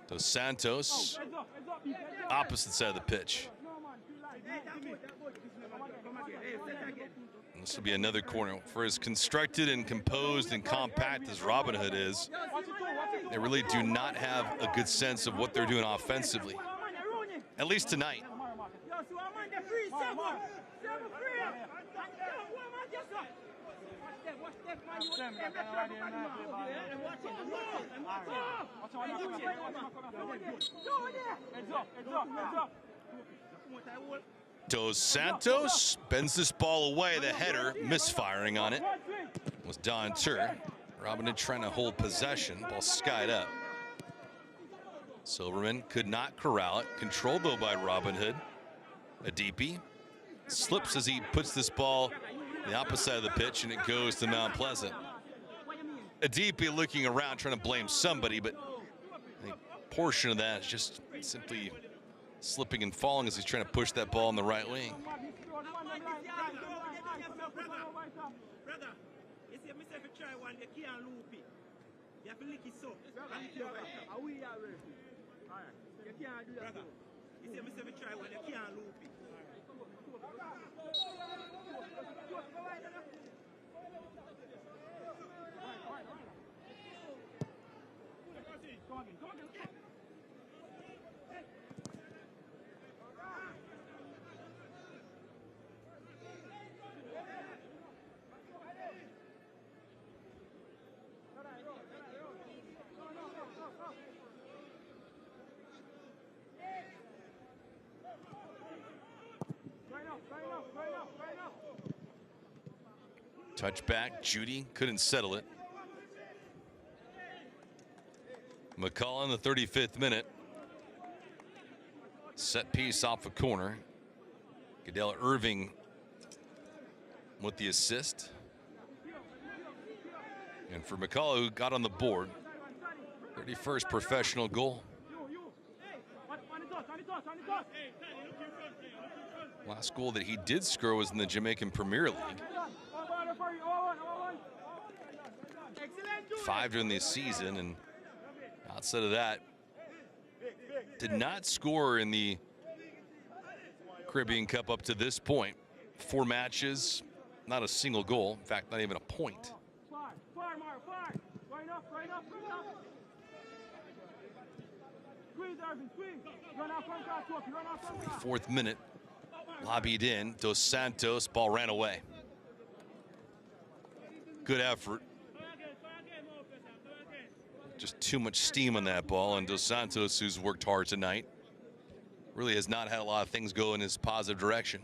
Dos Santos, opposite side of the pitch. This will be another corner. For as constructed and composed and compact as Robinhood is, they really do not have a good sense of what they're doing offensively. At least tonight. Dos Santos bends this ball away. The header misfiring on it was Don Tur. Robinhood trying to hold possession. Ball skied up. Silverman could not corral it. Controlled though by Robinhood. Adipi slips as he puts this ball the opposite side of the pitch, and it goes to Mount Pleasant. Adipi looking around trying to blame somebody, but a portion of that is just simply slipping and falling as he's trying to push that ball in the right wing. Touchback, Judy couldn't settle it. McCullough in the 35th minute. Set piece off a corner. Goodell Irving with the assist. And for McCullough, who got on the board, 31st professional goal. Last goal that he did score was in the Jamaican Premier League. 5 during the season, and outside of that, did not score in the Caribbean Cup up to this point. 4 matches, not a single goal. In fact, not even a point. 44th minute, lobbied in. Dos Santos, ball ran away. Good effort. Just too much steam on that ball, and Dos Santos, who's worked hard tonight, really has not had a lot of things go in his positive direction.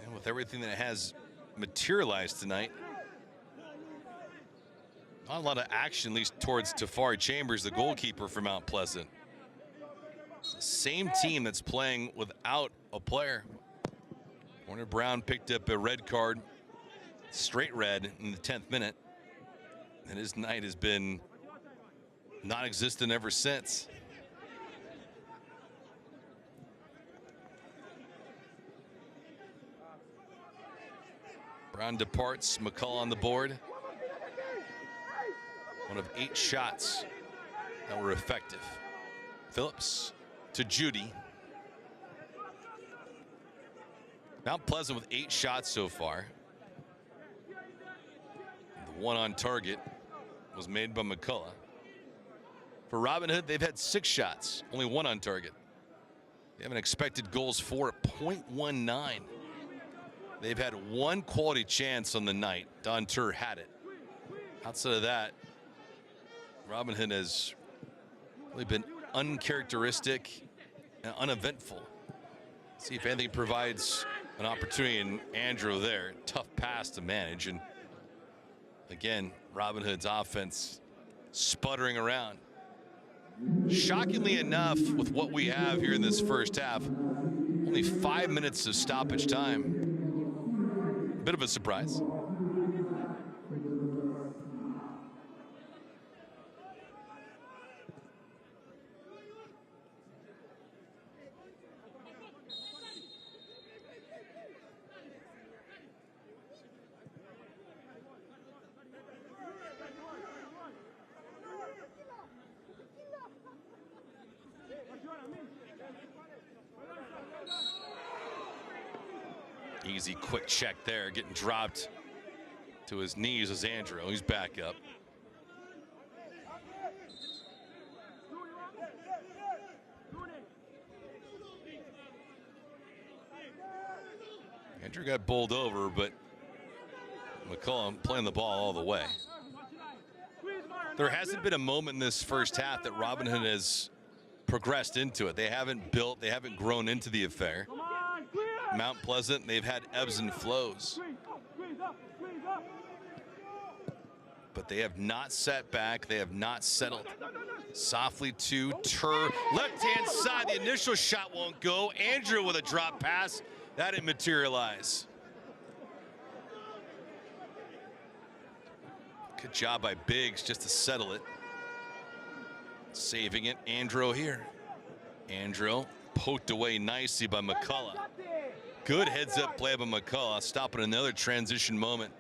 And with everything that has materialized tonight, not a lot of action, at least towards Tafari Chambers, the goalkeeper for Mount Pleasant. It's the same team that's playing without a player. Warner Brown picked up a red card, straight red, in the 10th minute, and his night has been non-existent ever since. Brown departs, McCullough on the board. One of 8 shots that were effective. Phillips to Judy. Mount Pleasant with 8 shots so far. The one on target was made by McCullough. For Robinhood, they've had 6 shots, only 1 on target. They have an expected goals for at .19. They've had 1 quality chance on the night. Don Tur had it. Outside of that, Robinhood has really been uncharacteristic and uneventful. See if anything provides an opportunity, and Andrew there, tough pass to manage, and again, Robinhood's offense sputtering around. Shockingly enough, with what we have here in this first half, only 5 minutes of stoppage time. Bit of a surprise. Easy, quick check there, getting dropped to his knees as Andrew. He's back up. Andrew got bowled over, but McCullough playing the ball all the way. There hasn't been a moment in this first half that Robinhood has progressed into it. They haven't built, they haven't grown into the affair. Mount Pleasant, they've had ebbs and flows, but they have not sat back. They have not settled. Softly to Tur, left-hand side. The initial shot won't go. Andrew with a drop pass. That didn't materialize. Good job by Biggs just to settle it. Saving it, Andrew here. Andrew poked away nicely by McCullough. Good heads-up play by McCullough, stopping another transition moment.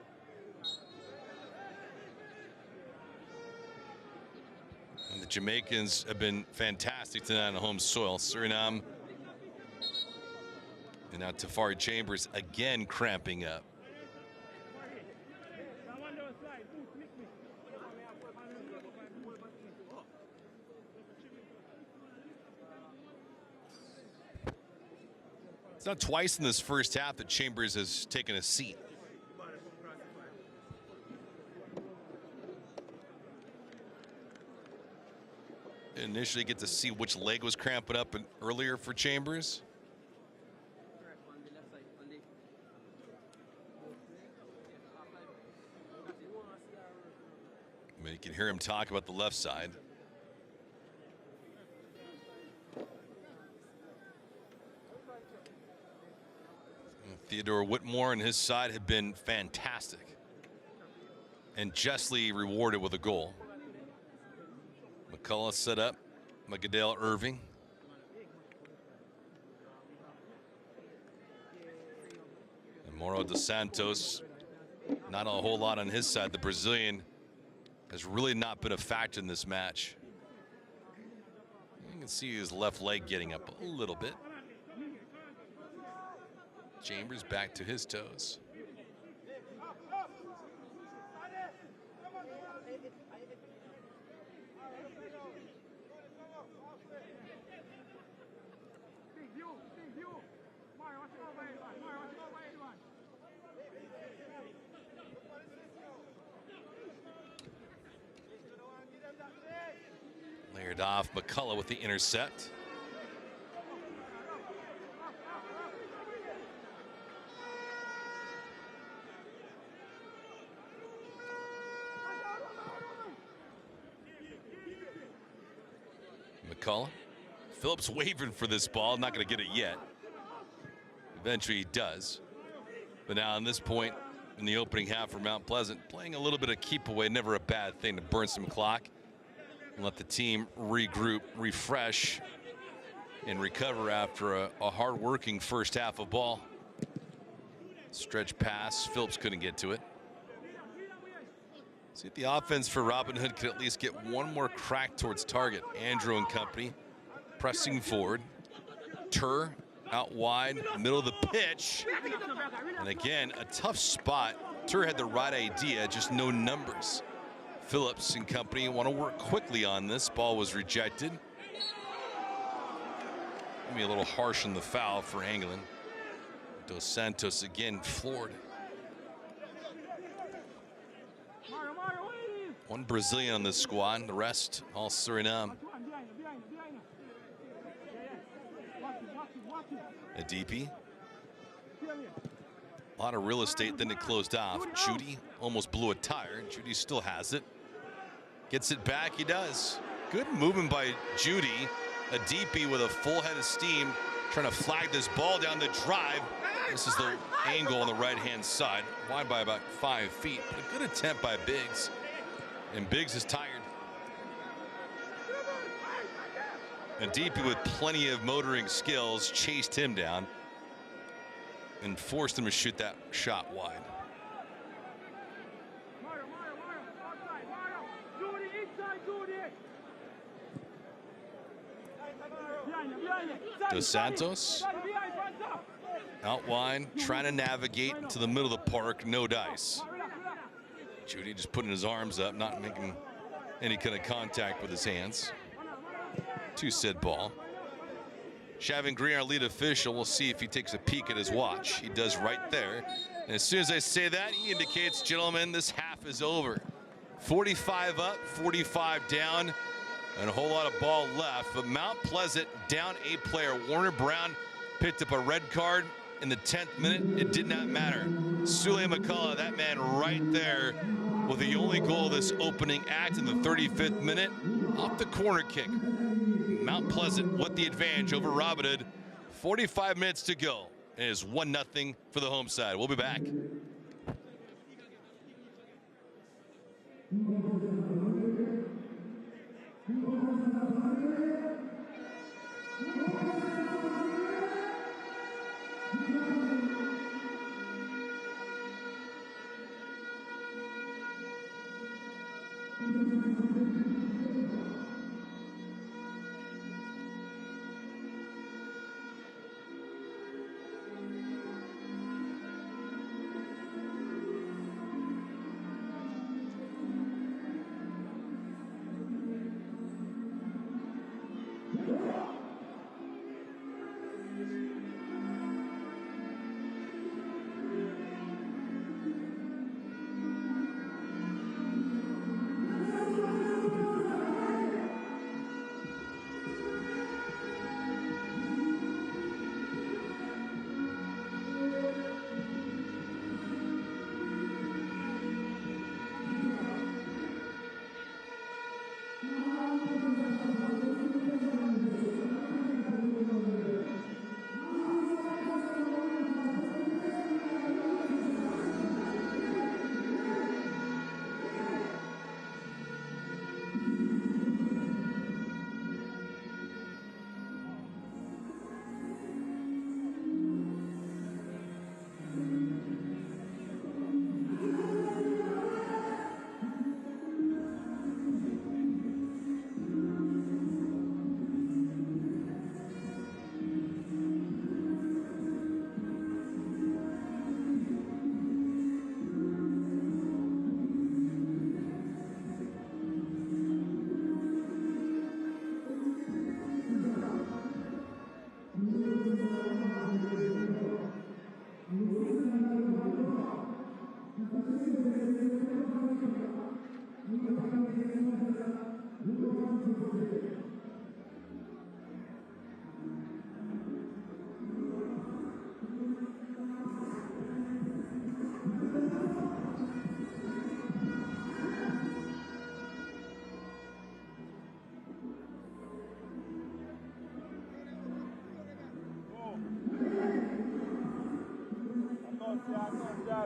And the Jamaicans have been fantastic tonight on home soil. Suriname. And now Tafari Chambers again cramping up. It's not twice in this first half that Chambers has taken a seat. initially get to see which leg was cramping up earlier for Chambers. I mean, you can hear him talk about the left side. Theodore Whitmore and his side have been fantastic and justly rewarded with a goal. McCullough set up. Magadale Irving. And Mauro dos Santos, not a whole lot on his side. The Brazilian has really not been a factor in this match. You can see his left leg getting up a little bit. Chambers back to his toes. Layered off, McCullough with the intercept. McCullough. Phillips wavering for this ball, not going to get it yet. Eventually he does. But now on this point in the opening half for Mount Pleasant, playing a little bit of keep away, never a bad thing to burn some clock and let the team regroup, refresh, and recover after a hard-working first half of ball. Stretch pass, Phillips couldn't get to it. See if the offense for Robinhood could at least get one more crack towards target. Andrew and company pressing forward. Tur out wide, middle of the pitch. And again, a tough spot. Tur had the right idea, just no numbers. Phillips and company want to work quickly on this. Ball was rejected. Maybe a little harsh on the foul for Anglin. Dos Santos again floored. One Brazilian on this squad, the rest all Suriname. Adipi. A lot of real estate, then it closed off. Judy almost blew a tire. Judy still has it. Gets it back, he does. Good movement by Judy. Adipi with a full head of steam, trying to flag this ball down the drive. This is the angle on the right-hand side. Wide by about 5 feet, but a good attempt by Biggs. And Biggs is tired. And Adipi with plenty of motoring skills chased him down and forced him to shoot that shot wide. Dos Santos out wide, trying to navigate to the middle of the park, no dice. Judy just putting his arms up, not making any kind of contact with his hands. To said ball. Shavin Green, our lead official, we'll see if he takes a peek at his watch. He does right there. And as soon as I say that, he indicates, gentlemen, this half is over. 45 up, 45 down, and a whole lot of ball left. But Mount Pleasant down a player. Warner Brown picked up a red card in the 10th minute. It did not matter. Sule McCullough, that man right there, with the only goal of this opening act in the 35th minute, off the corner kick. Mount Pleasant with the advantage over Robinhood. 45 minutes to go. It is 1-0 for the home side. We'll be back.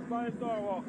Spanish door walk.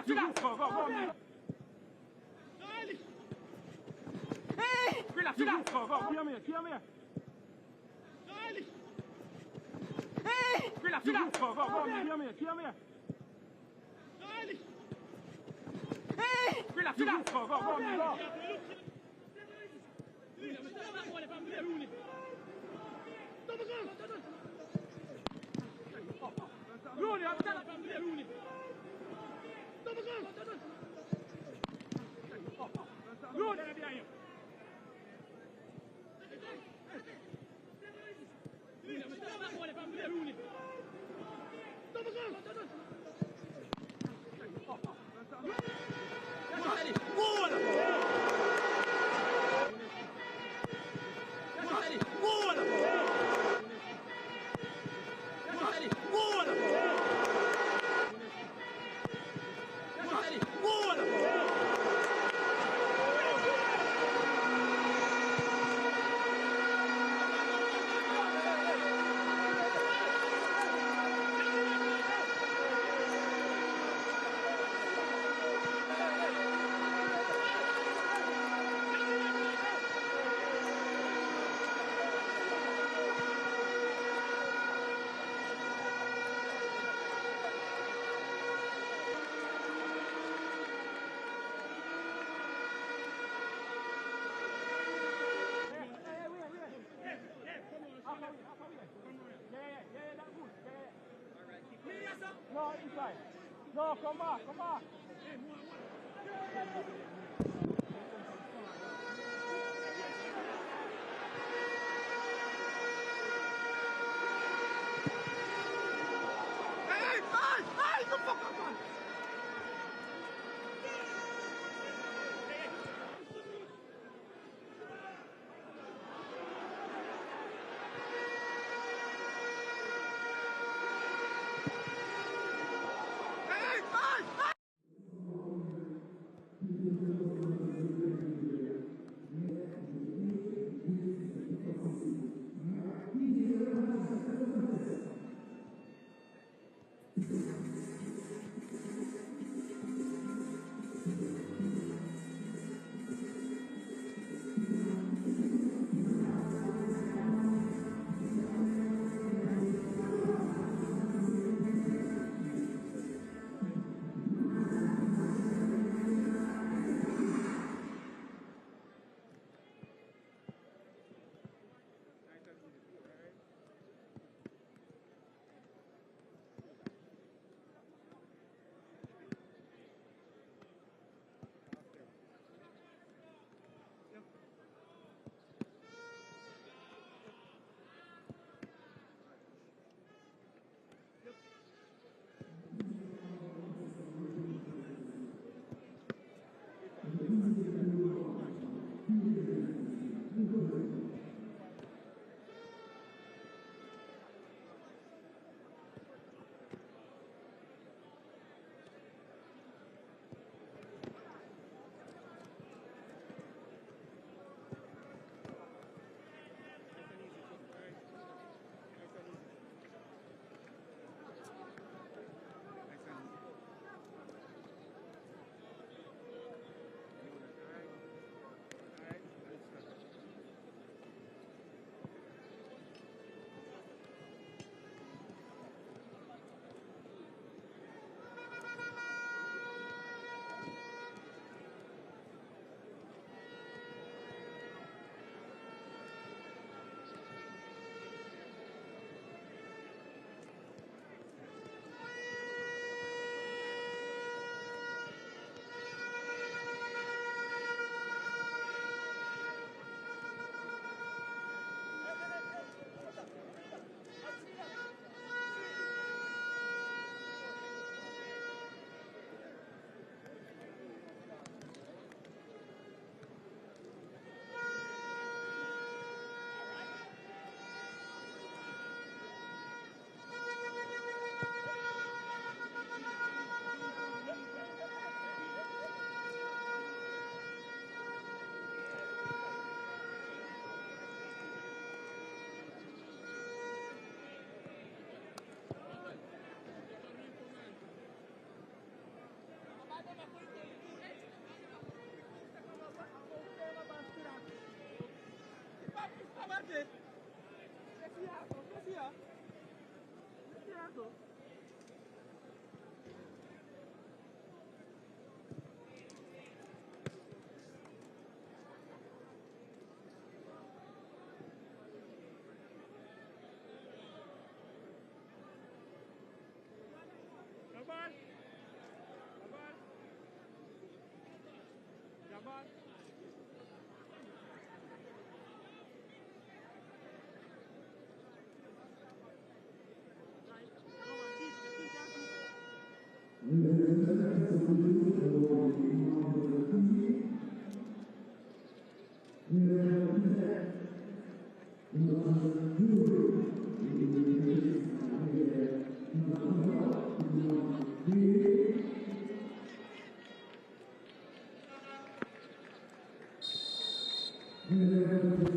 Relax, go, go, go. Relax, relax, go, go. Come here, come here. Relax, relax, go, go, go. Come here, come here. Relax, relax, go, go, go. Rooney, I'm telling you, Rooney. Rooney, behind you. No, inside. No, come back, come back. Hey, the fuck up, man.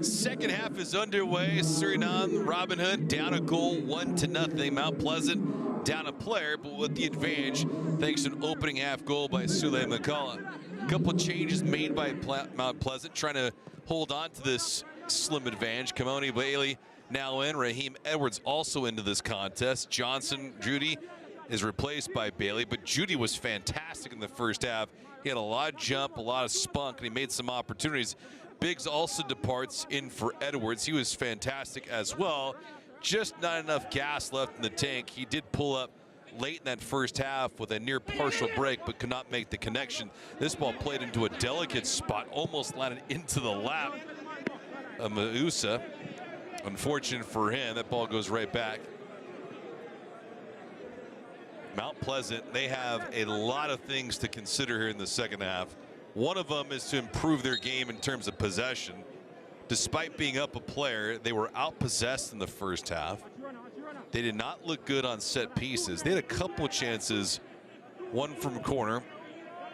Second half is underway. Suriname, Robinhood down a goal, 1-0. Mount Pleasant down a player, but with the advantage thanks to an opening half goal by Sule McCullough. A couple of changes made by Mount Pleasant, trying to hold on to this slim advantage. Kamoni Bailey now in. Raheem Edwards also into this contest. Johnson Judy is replaced by Bailey, but Judy was fantastic in the first half. He had a lot of jump, a lot of spunk, and he made some opportunities. Biggs also departs in for Edwards. He was fantastic as well. Just not enough gas left in the tank. He did pull up late in that first half with a near partial break, but could not make the connection. This ball played into a delicate spot, almost landed into the lap of Mausa. Unfortunate for him, that ball goes right back. Mount Pleasant, they have a lot of things to consider here in the second half. One of them is to improve their game in terms of possession. Despite being up a player, they were outpossessed in the first half. They did not look good on set pieces. They had a couple chances, one from a corner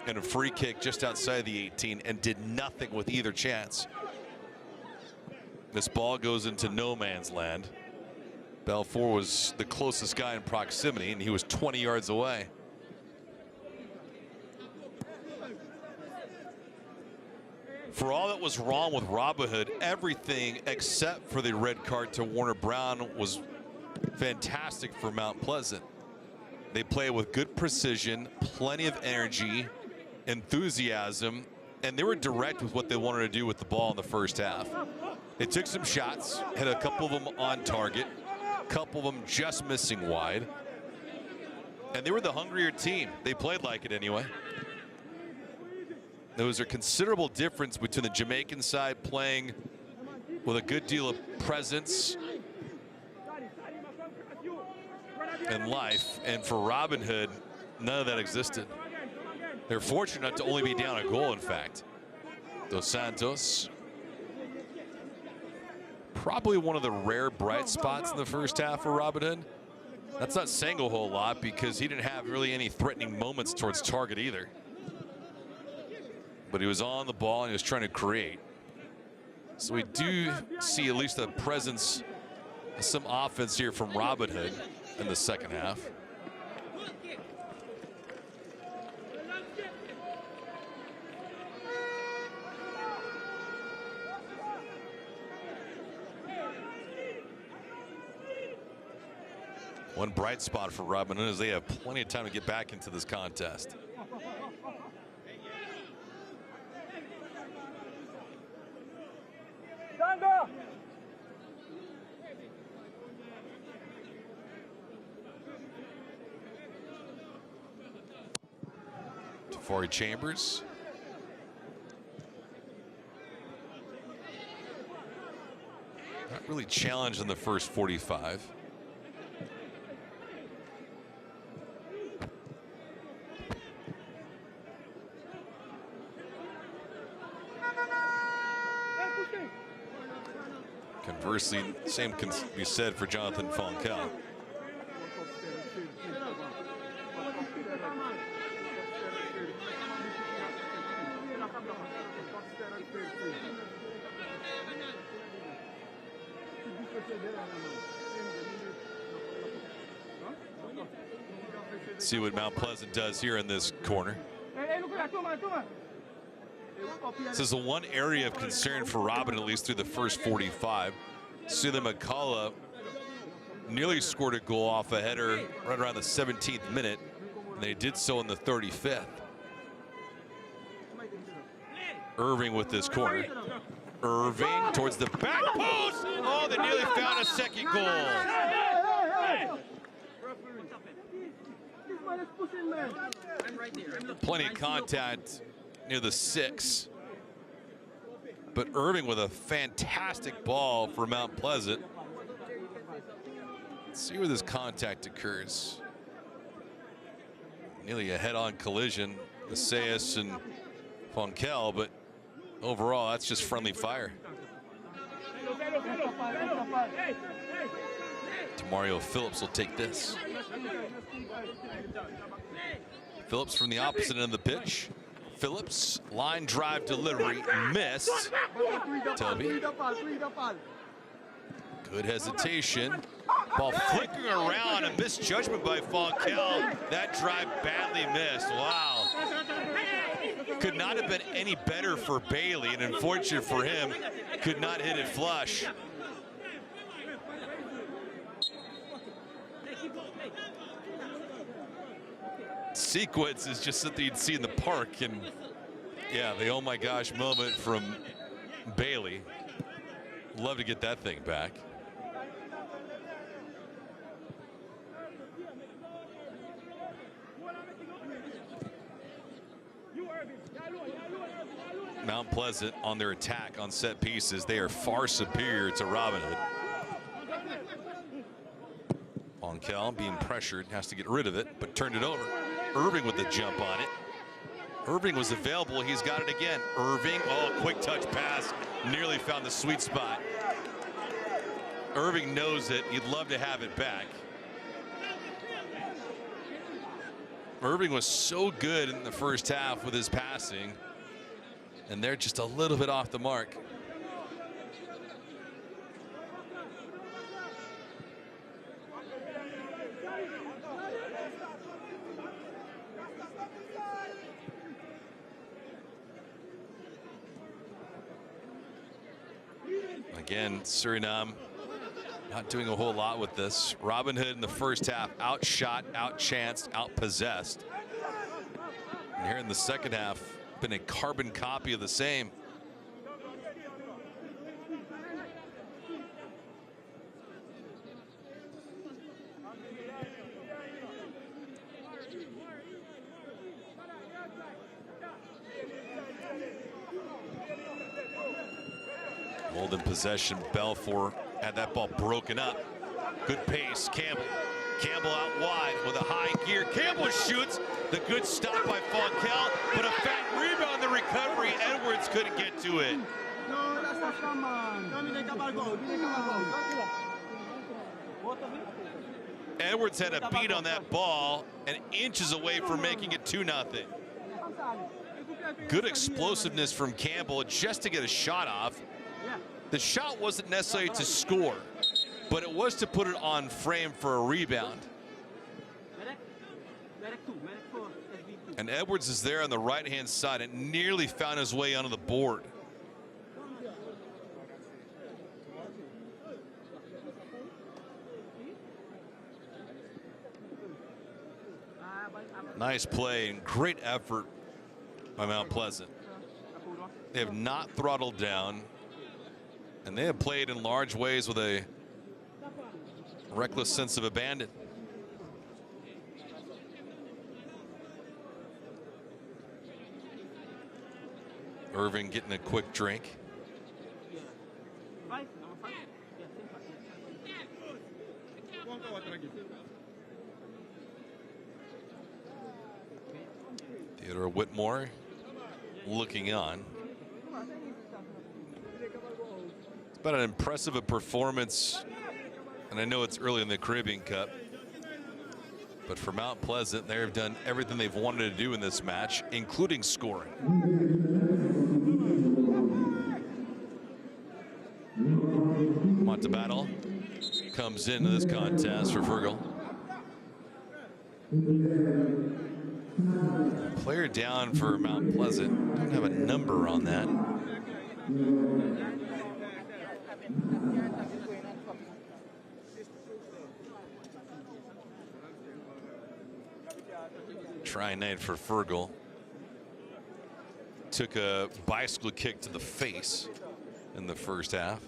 and a free kick just outside the 18, and did nothing with either chance. This ball goes into no man's land. Balfour was the closest guy in proximity, and he was 20 yards away. For all that was wrong with Robinhood, everything except for the red card to Warner Brown was fantastic for Mount Pleasant. They play with good precision, plenty of energy, enthusiasm, and they were direct with what they wanted to do with the ball in the first half. They took some shots, had a couple of them on target, a couple of them just missing wide, and they were the hungrier team. They played like it anyway. There was a considerable difference between the Jamaican side playing with a good deal of presence and life, and for Robinhood, none of that existed. They're fortunate not to only be down a goal, in fact. Dos Santos, probably one of the rare bright spots in the first half for Robinhood. That's not saying a whole lot because he didn't have really any threatening moments towards target either. But he was on the ball and he was trying to create. So we do see at least a presence, some offense here from Robinhood in the second half. One bright spot for Robinhood is they have plenty of time to get back into this contest. Tafari Chambers. Not really challenged in the first 45. Conversely, same can be said for Jonathan Foncal. See what Mount Pleasant does here in this corner. This is the one area of concern for Robin, at least through the first 45. Sule McCullough nearly scored a goal off a header right around the 17th minute, and they did so in the 35th. Irving with this corner. Irving towards the back post. Oh, they nearly found a second goal. Plenty of contact near the 6. But Irving with a fantastic ball for Mount Pleasant. Let's see where this contact occurs. Nearly a head-on collision, Assayas and Fonkel, but overall, that's just friendly fire. Mario Phillips will take this. Phillips from the opposite end of the pitch. Phillips, line drive delivery, missed. Toby. Good hesitation. Ball flickering around, a misjudgment by Fonkel. That drive badly missed. Wow. Could not have been any better for Bailey, and unfortunate for him, could not hit it flush. Sequence is just something you'd see in the park, and yeah, the oh my gosh moment from Bailey. Love to get that thing back. Mount Pleasant on their attack on set pieces, they are far superior to Robinhood. Fonkel being pressured, has to get rid of it, but turned it over. Irving with the jump on it. Irving was available, he's got it again. Irving, oh, quick touch pass, nearly found the sweet spot. Irving knows it, he'd love to have it back. Irving was so good in the first half with his passing, and they're just a little bit off the mark. Again, Suriname not doing a whole lot with this. Robinhood in the first half outshot, outchanced, outpossessed. And here in the second half, been a carbon copy of the same. Holding possession, Belfour had that ball broken up. Good pace, Campbell. Campbell out wide with a high gear. Campbell shoots. The good stop by Fonkel, but a fat rebound. The recovery. Edwards couldn't get to it. Edwards had a beat on that ball and inches away from making it 2-0. Good explosiveness from Campbell just to get a shot off. The shot wasn't necessary to score, but it was to put it on frame for a rebound. And Edwards is there on the right-hand side and nearly found his way onto the board. Nice play and great effort by Mount Pleasant. They have not throttled down, and they have played in large ways with a reckless sense of abandon. Irving getting a quick drink. Theodore Whitmore looking on. It's been an impressive performance, and I know it's early in the Caribbean Cup, but for Mount Pleasant, they have done everything they've wanted to do in this match, including scoring. Montebattle comes into this contest for Virgil. Player down for Mount Pleasant. Don't have a number on that. Try night for Fergal. Took a bicycle kick to the face in the first half.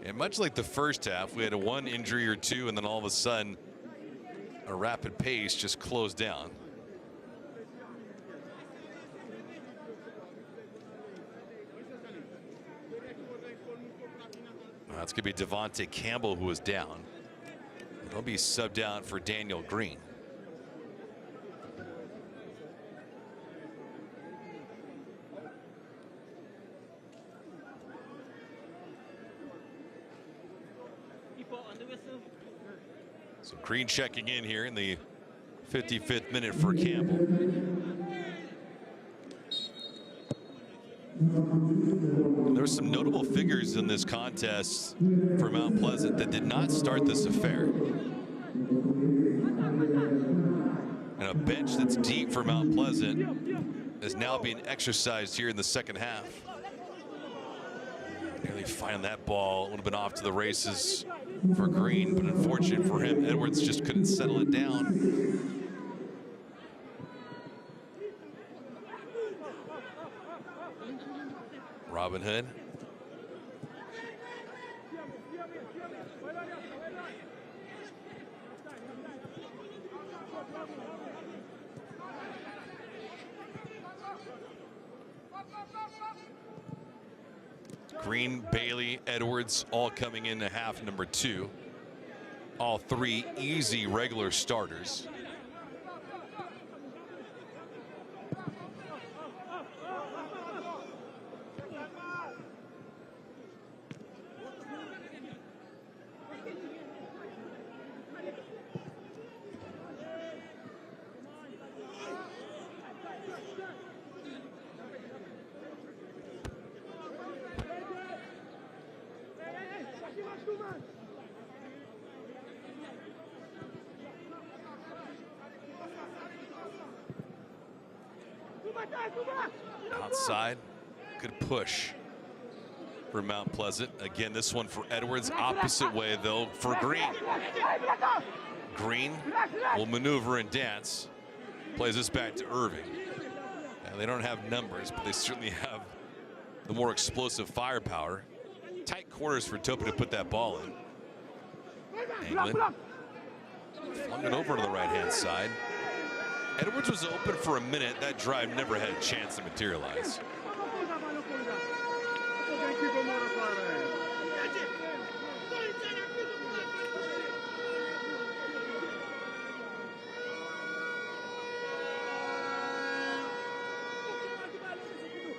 And much like the first half, we had a one injury or two, and then all of a sudden, a rapid pace just closed down. That's going to be Devontae Campbell, who is down. He'll be subbed out for Daniel Green. So Green checking in here in the 55th minute for Campbell. There were some notable figures in this contest for Mount Pleasant that did not start this affair. And a bench that's deep for Mount Pleasant is now being exercised here in the second half. Nearly finding that ball a little bit off to the races for Green, but unfortunate for him, Edwards just couldn't settle it down. Robinhood. Green, Bailey, Edwards all coming into half number 2. All three easy regular starters. Outside, good push for Mount Pleasant. Again, this one for Edwards, opposite way though for Green. Green will maneuver and dance. Plays this back to Irving. And they don't have numbers, but they certainly have the more explosive firepower. Tight quarters for Topi to put that ball in. England flung it over to the right-hand side. Edwards was open for a minute. That drive never had a chance to materialize.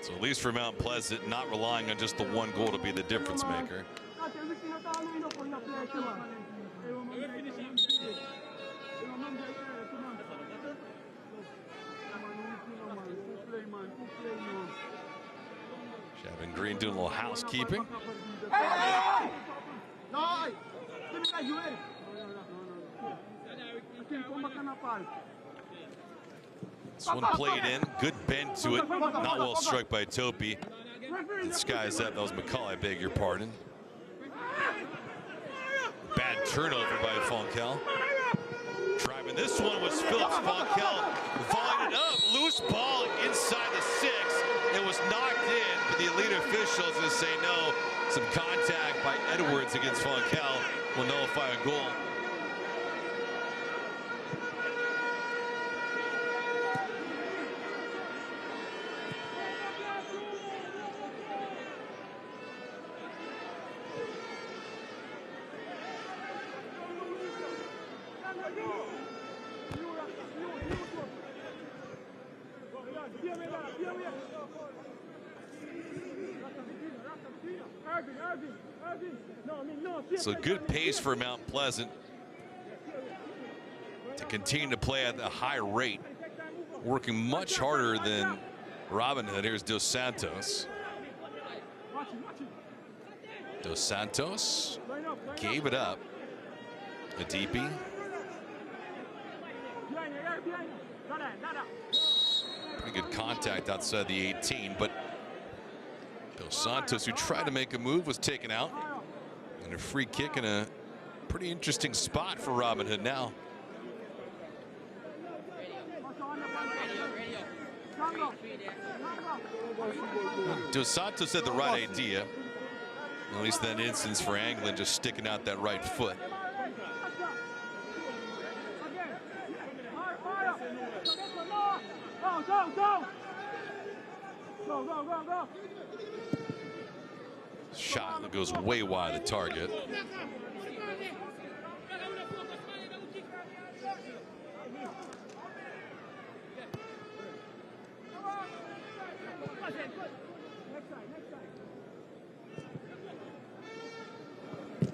So at least for Mount Pleasant, not relying on just the one goal to be the difference maker. Shavin Green doing a little housekeeping. This one played in, good bend to it, not well struck by Topi. This guy's up, that was McCall, I beg your pardon. Bad turnover by Fonkel. Driving this one was Phillips. Fonkel volleyed it up, loose ball inside the 6. It was knocked in, but the elite officials will say no. Some contact by Edwards against Fonkel will nullify a goal. So good pace for Mount Pleasant to continue to play at a high rate, working much harder than Robinhood. Here's Dos Santos. Dos Santos gave it up. Adipi. Pretty good contact outside the 18, but Dos Santos, who tried to make a move, was taken out. And a free kick in a pretty interesting spot for Robinhood now. Dos Santos had the right idea. At least in that instance for Anglin, just sticking out that right foot. Shot that goes way wide of the target.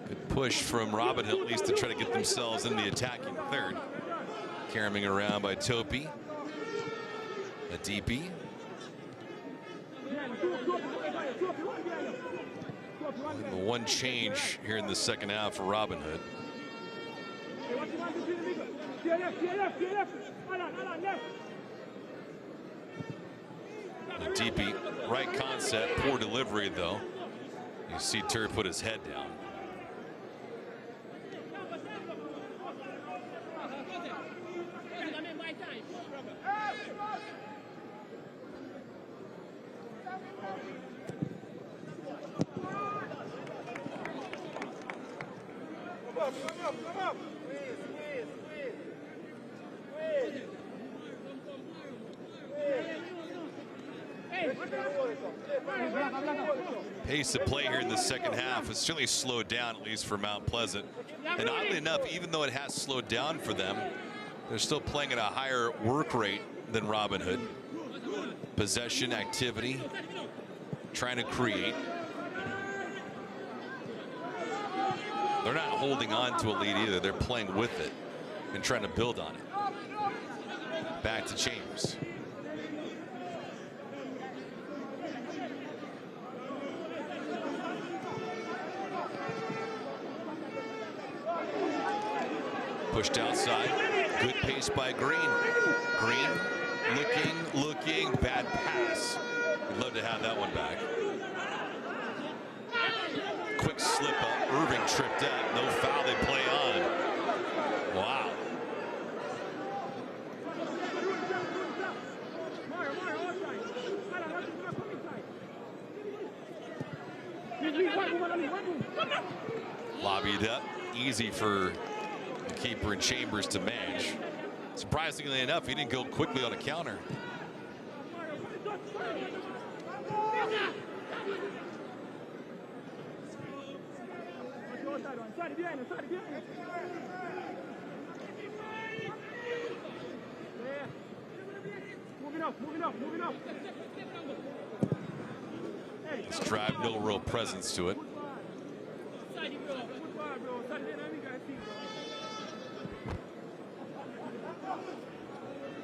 Good push from Robinhood, at least to try to get themselves in the attacking third. Carrying around by Topi. A DP. The one change here in the second half for Robinhood. The DP, right concept, poor delivery though. You see Terry put his head down. Pace of play here in the second half has certainly slowed down, at least for Mount Pleasant. And oddly enough, even though it has slowed down for them, they're still playing at a higher work rate than Robinhood. Possession, activity, trying to create. They're not holding on to a lead either. They're playing with it and trying to build on it. Back to Chambers. Pushed outside. Good pace by Green. Green looking, bad pass. We'd love to have that one back. Quick slip up. Irving tripped up. No foul. They play on. Wow. Lobbied up. Easy for the keeper and Chambers to manage. Surprisingly enough, he didn't go quickly on a counter. This drive, no real presence to it.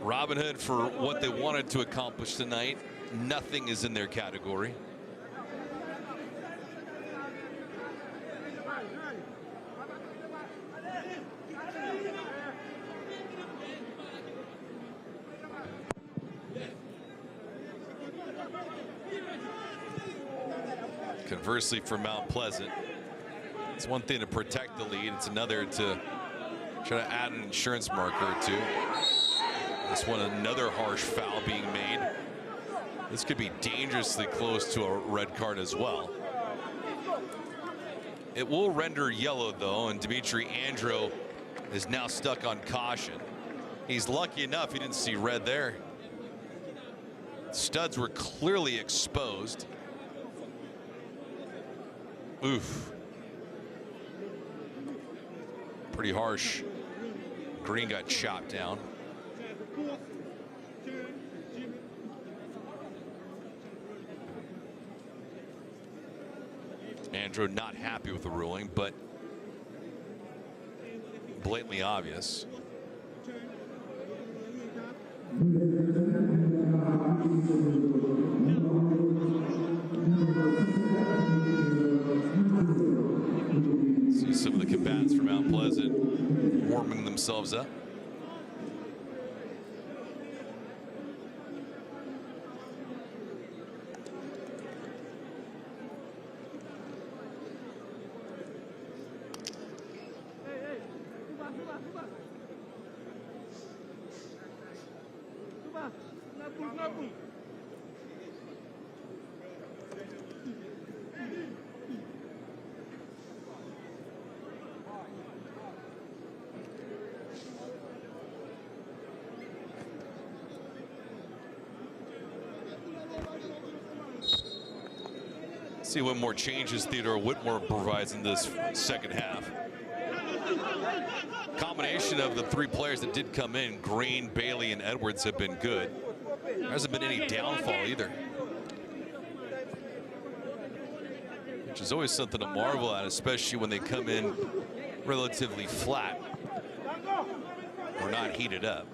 Robinhood, for what they wanted to accomplish tonight, nothing is in their category. Conversely, for Mount Pleasant, it's one thing to protect the lead, it's another to try to add an insurance marker or two. This one, another harsh foul being made. This could be dangerously close to a red card as well. It will render yellow though, and Dimitri Andro is now stuck on caution. He's lucky enough he didn't see red there. Studs were clearly exposed. Oof. Pretty harsh. Green got chopped down. Andrew not happy with the ruling, but blatantly obvious. See some of the combatants from Mount Pleasant warming themselves up. See what more changes Theodore Whitmore provides in this second half. Combination of the three players that did come in, Green, Bailey, and Edwards, have been good. There hasn't been any downfall either, which is always something to marvel at, especially when they come in relatively flat or not heated up.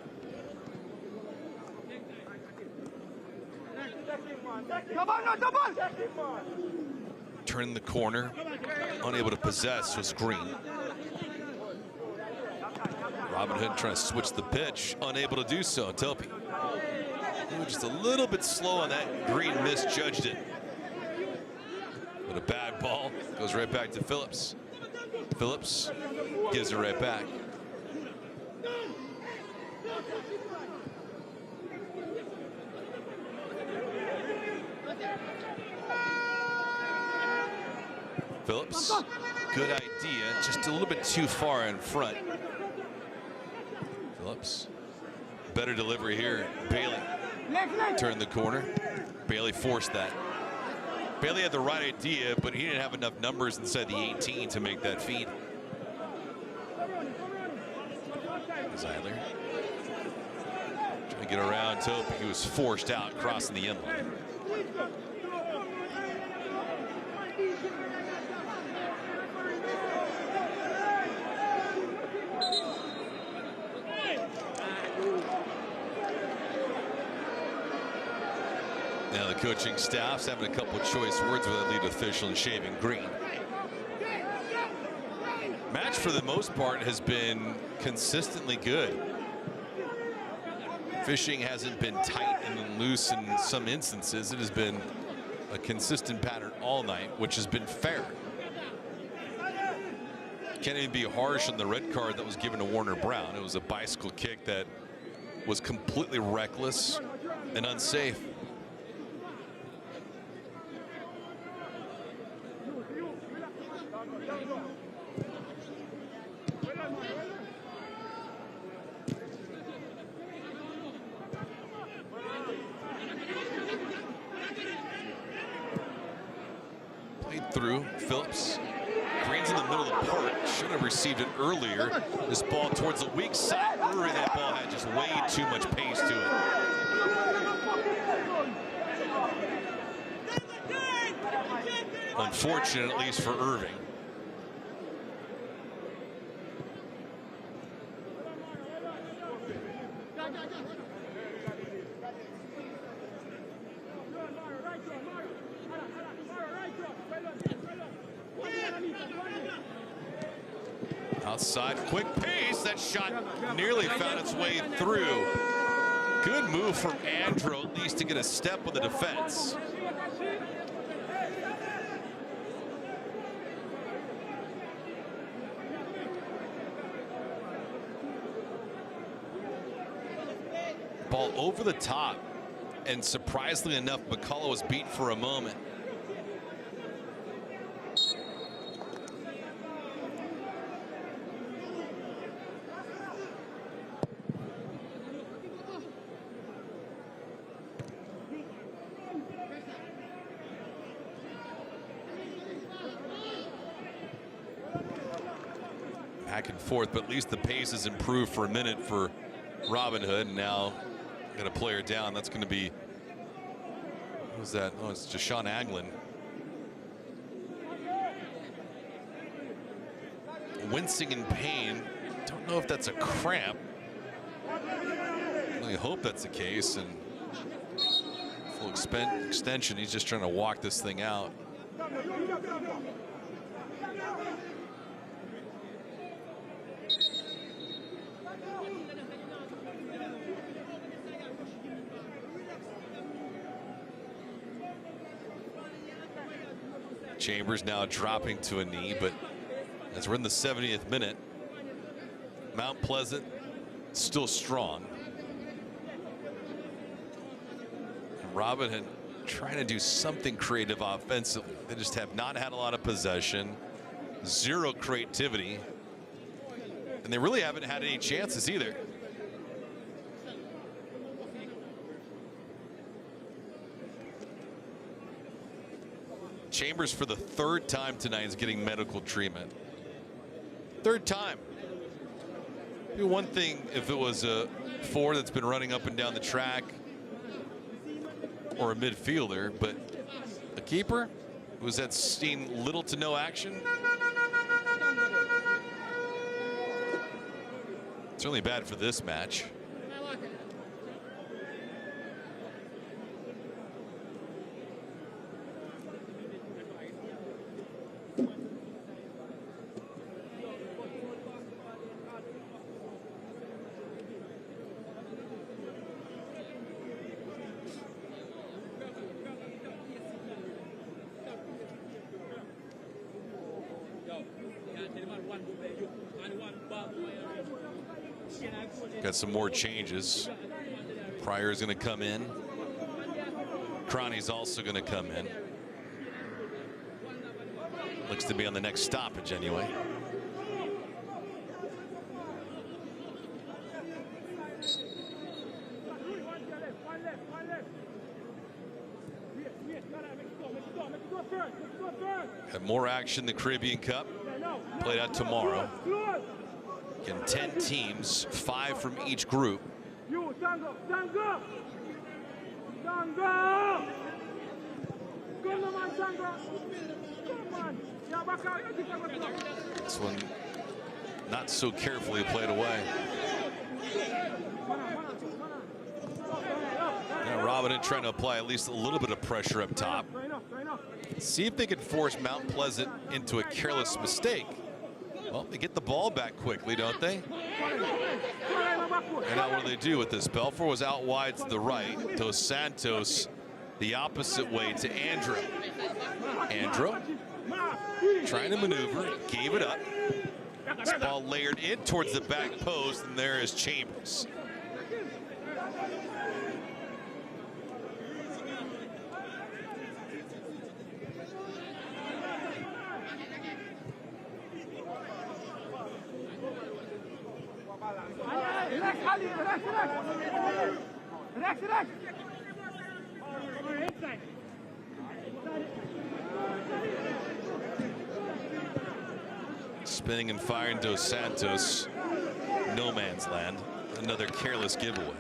Turn the corner, unable to possess was Green. Robinhood trying to switch the pitch, unable to do so. Topi just a little bit slow on that. Green misjudged it. But a bad ball goes right back to Phillips. Phillips gives it right back. Phillips, good idea, just a little bit too far in front. Phillips, better delivery here. Bailey turned the corner. Bailey forced that. Bailey had the right idea, but he didn't have enough numbers inside the 18 to make that feed. Zeiler trying to get around Topi. He was forced out, crossing the end line. Now the coaching staff's having a couple of choice words with the lead official and shaving Green. Match for the most part has been consistently good. Fishing hasn't been tight and loose in some instances. It has been a consistent pattern all night, which has been fair. Can't even be harsh on the red card that was given to Warner Brown. It was a bicycle kick that was completely reckless and unsafe. Through Phillips. Green's in the middle of the park. Should have received it earlier. This ball towards the weak side. Irving, that ball had just way too much pace to it. Unfortunate, at least for Irving. Outside, quick pace. That shot nearly found its way through. Good move from Andro, at least to get a step on the defense. Ball over the top, and surprisingly enough, McCullough was beat for a moment. Back and forth, but at least the pace has improved for a minute for Robinhood. And now got a player down. That's going to be, who's that? Oh, it's Deshaun Aglin. Wincing in pain. Don't know if that's a cramp. I hope that's the case. And full extension. He's just trying to walk this thing out. Chambers now dropping to a knee, but as we're in the 70th minute, Mount Pleasant still strong. Robinhood trying to do something creative offensively. They just have not had a lot of possession, zero creativity, and they really haven't had any chances either. Chambers, for the third time tonight, is getting medical treatment. Third time. It'd be one thing if it was a forward that's been running up and down the track, or a midfielder, but a keeper who's had seen little to no action. Certainly bad for this match. Got some more changes. Pryor's going to come in. Cronny's also going to come in. Looks to be on the next stoppage anyway. Have more action in the Caribbean Cup. Played out tomorrow. Again, 10 teams, 5 from each group. This one not so carefully played away. Now Robinhood trying to apply at least a little bit of pressure up top. See if they can force Mount Pleasant into a careless mistake. Well, they get the ball back quickly, don't they? And now what do they do with this? Belfour was out wide to the right. Dos Santos the opposite way to Andro. Andro trying to maneuver, gave it up. This ball layered in towards the back post, and there is Chambers. Spinning and firing Dos Santos. No man's land. Another careless giveaway.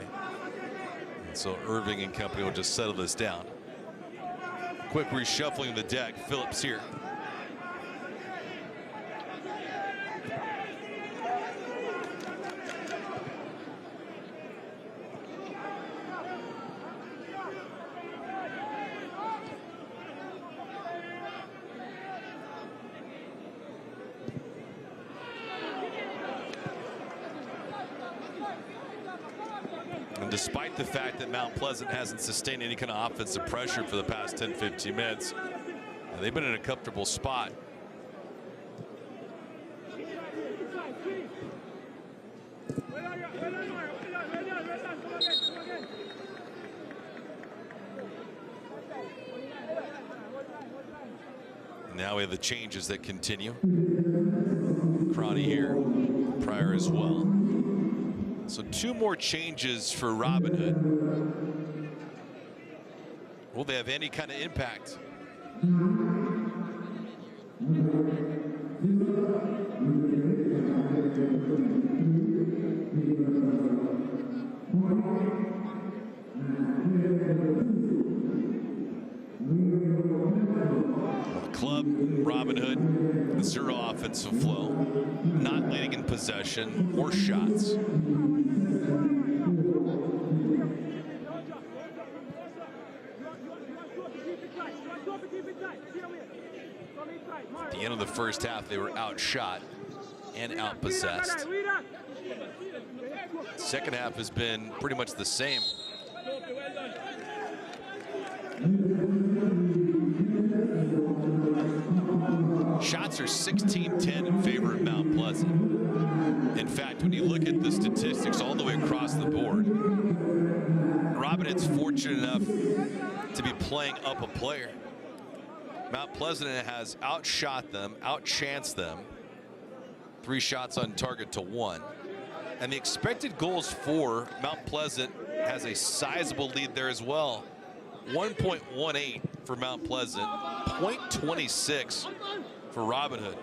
And so Irving and company will just settle this down. Quick reshuffling of the deck. Phillips here. Despite the fact that Mount Pleasant hasn't sustained any kind of offensive pressure for the past 10-15 minutes, they've been in a comfortable spot. Now we have the changes that continue. Cronny here, Pryor as well. So 2 more changes for Robinhood. Will they have any kind of impact? Club, Robinhood, 0 offensive flow, not leading in possession or shots. At the end of the first half, they were outshot and outpossessed. Second half has been pretty much the same. Shots are 16-10 in favor of Mount Pleasant. In fact, when you look at the statistics all the way across the board, Robinhood's fortunate enough to be playing up a player. Mount Pleasant has outshot them, outchanced them. 3 shots on target to 1. And the expected goals for Mount Pleasant has a sizable lead there as well. 1.18 for Mount Pleasant, 0.26 for Robinhood.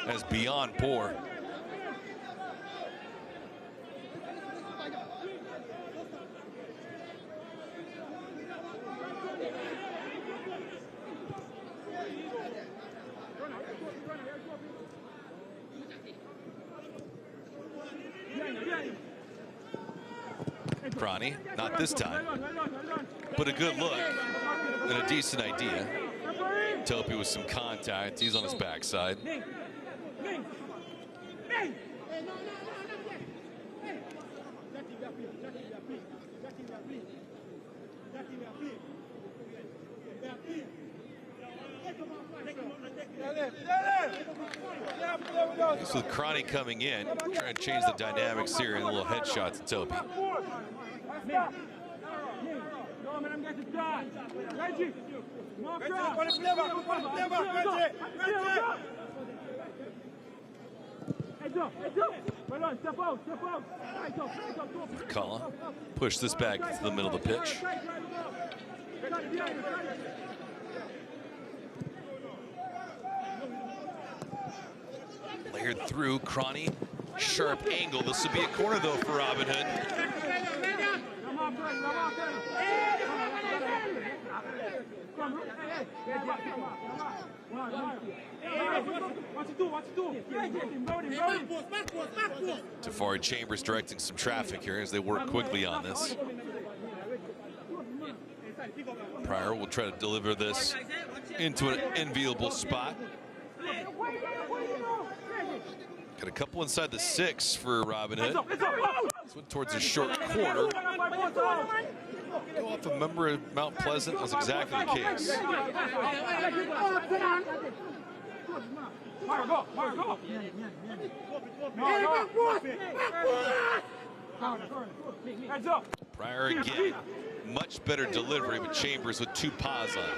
That's beyond poor. Cronny, not this time, but a good look and a decent idea. Topi with some contact. He's on his backside. This with Cronny coming in, trying to change the dynamics here, and a little headshot to Topi. McCullough push this back to the middle of the pitch. Layered through, Cronny, sharp angle. This would be a corner though for Robinhood. Tafari Chambers directing some traffic here as they work quickly on this. Pryor will try to deliver this into an enviable spot. Got a couple inside the 6 for Robinhood. This one towards the short corner. Go off a member of Mount Pleasant was exactly the case. Pryor again. Much better delivery, but Chambers with 2 paws on it.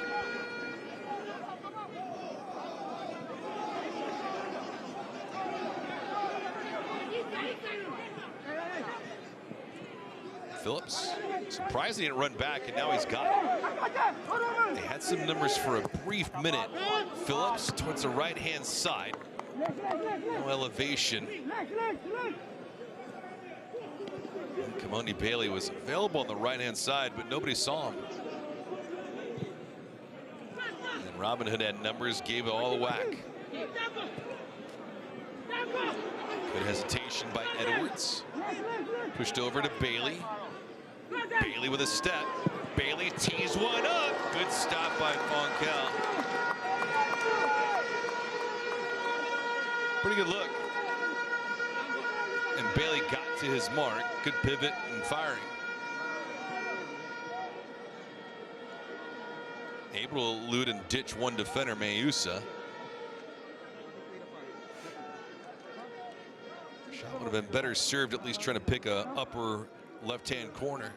Phillips, surprised he didn't run back, and now he's got it. They had some numbers for a brief minute. Phillips towards the right-hand side. No elevation. Kamoni Bailey was available on the right-hand side, but nobody saw him. And Robinhood had numbers, gave it all a whack. Good hesitation by Edwards. Pushed over to Bailey. Bailey with a step. Bailey tees one up. Good stop by Fonkel. Pretty good look. And Bailey got to his mark. Good pivot and firing. Able to elude and ditch one defender, Mayusa. Shot would have been better served, at least trying to pick a upper left-hand corner.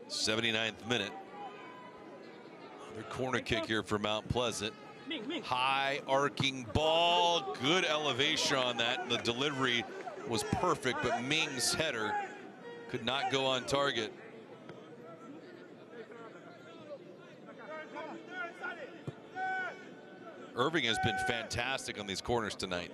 '79th minute. Another corner kick here for Mount Pleasant. High arcing ball, good elevation on that. The delivery was perfect, but Ming's header could not go on target. Irving has been fantastic on these corners tonight.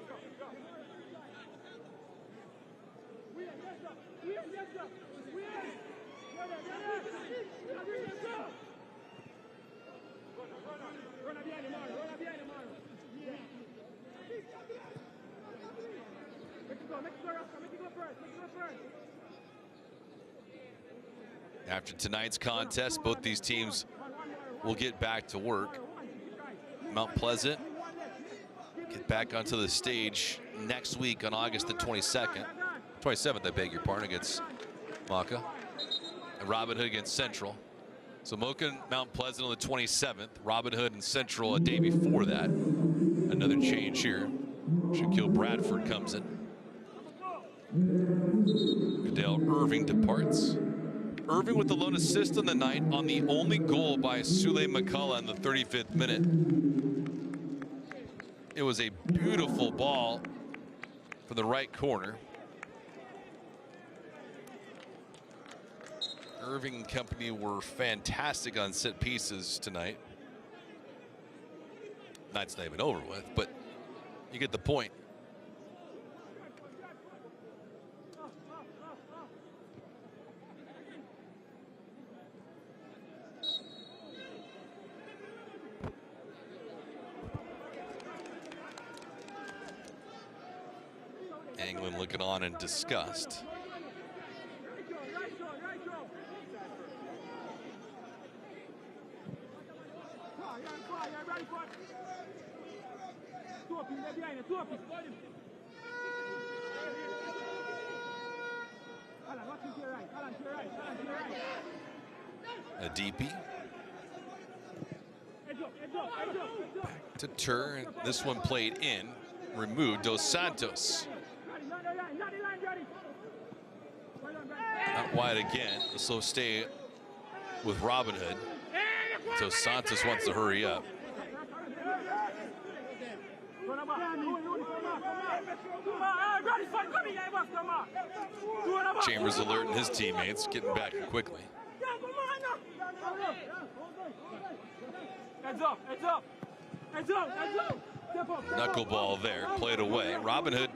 After tonight's contest, both these teams will get back to work. Mount Pleasant get back onto the stage next week on August the 27th, I beg your pardon, against Mocha. And Robinhood against Central. So Mocha and Mount Pleasant on the 27th. Robinhood and Central a day before that. Another change here. Shaquille Bradford comes in. Goodell Irving departs. Irving with the lone assist on the night on the only goal by Sule McCullough in the 35th minute. It was a beautiful ball from the right corner. Irving and company were fantastic on set pieces tonight. Night's not even over with, but you get the point. England looking on in disgust. A DP. Back to Tur. This one played in. Removed. Dos Santos. Out wide again. A slow stay with Robinhood. Dos Santos wants to hurry up. Chambers alerting his teammates, getting back quickly. Knuckleball there, played away. Robinhood,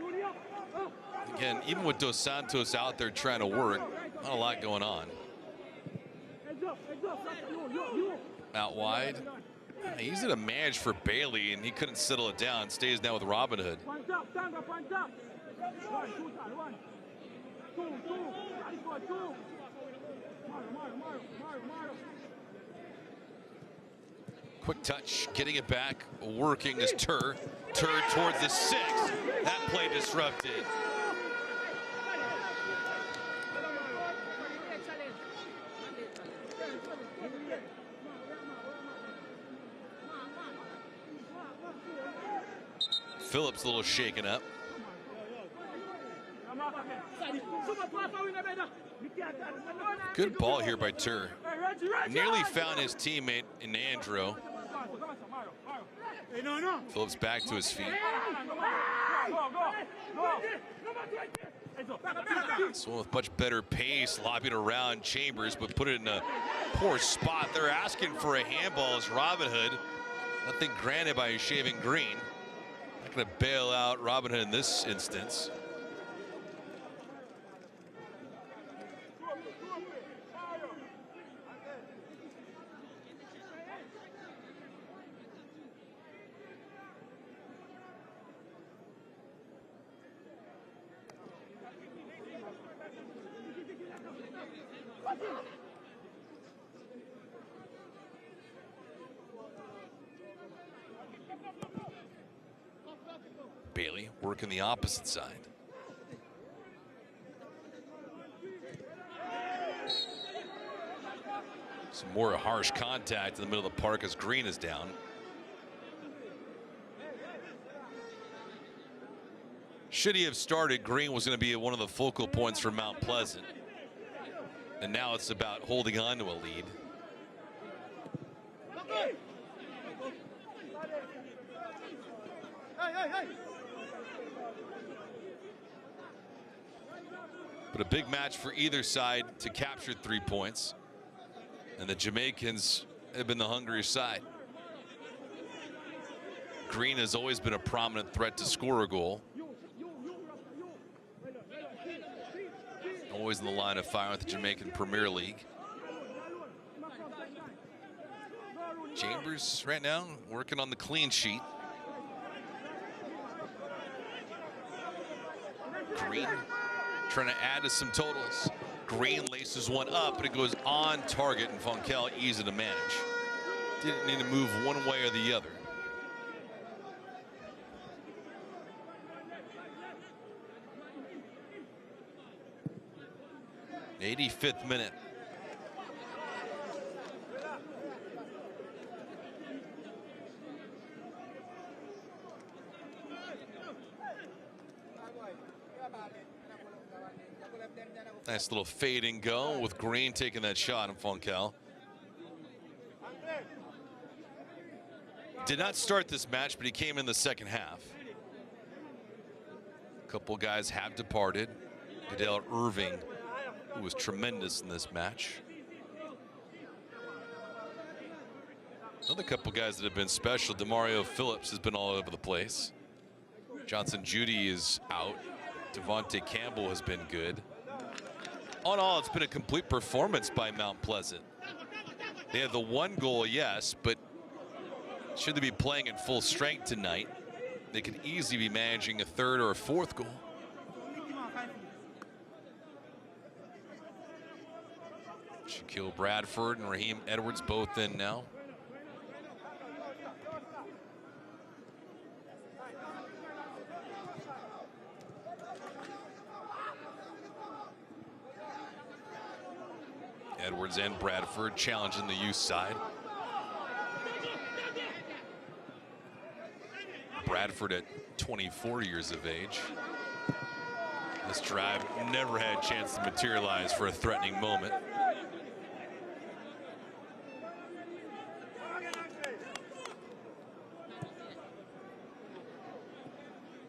again, even with Dos Santos out there trying to work, not a lot going on. Out wide. He's in a manage for Bailey, and he couldn't settle it down. Stays now with Robinhood. Quick touch, getting it back, working is Tur. Tur towards the 6. That play disrupted. Phillips a little shaken up. Good ball here by Tur. Nearly found his teammate in Andrew. Phillips back to his feet. So with much better pace, lobbing around Chambers, but put it in a poor spot. They're asking for a handball as Robinhood. Nothing granted by Shaving Green. Not going to bail out Robinhood in this instance. Bailey working the opposite side. Some more harsh contact in the middle of the park as Green is down. Should he have started, Green was going to be one of the focal points for Mount Pleasant. And now it's about holding on to a lead. But a big match for either side to capture 3 points. And the Jamaicans have been the hungrier side. Green has always been a prominent threat to score a goal. Always in the line of fire with the Jamaican Premier League. Chambers right now working on the clean sheet. Green trying to add to some totals. Green laces one up, and it goes on target, and Fonkel easy to manage. Didn't need to move one way or the other. 85th minute. Nice little fade and go with Green taking that shot on Fonkel. Did not start this match, but he came in the second half. A couple guys have departed. Adele Irving, who was tremendous in this match. Another couple guys that have been special. Demario Phillips has been all over the place. Johnson Judy is out. Devontae Campbell has been good. All in all, it's been a complete performance by Mount Pleasant. They have the one goal, yes, but should they be playing at full strength tonight, they could easily be managing a third or a fourth goal. Shaquille Bradford and Raheem Edwards both in now. Edwards and Bradford challenging the youth side. Bradford at 24 years of age. This drive never had a chance to materialize for a threatening moment.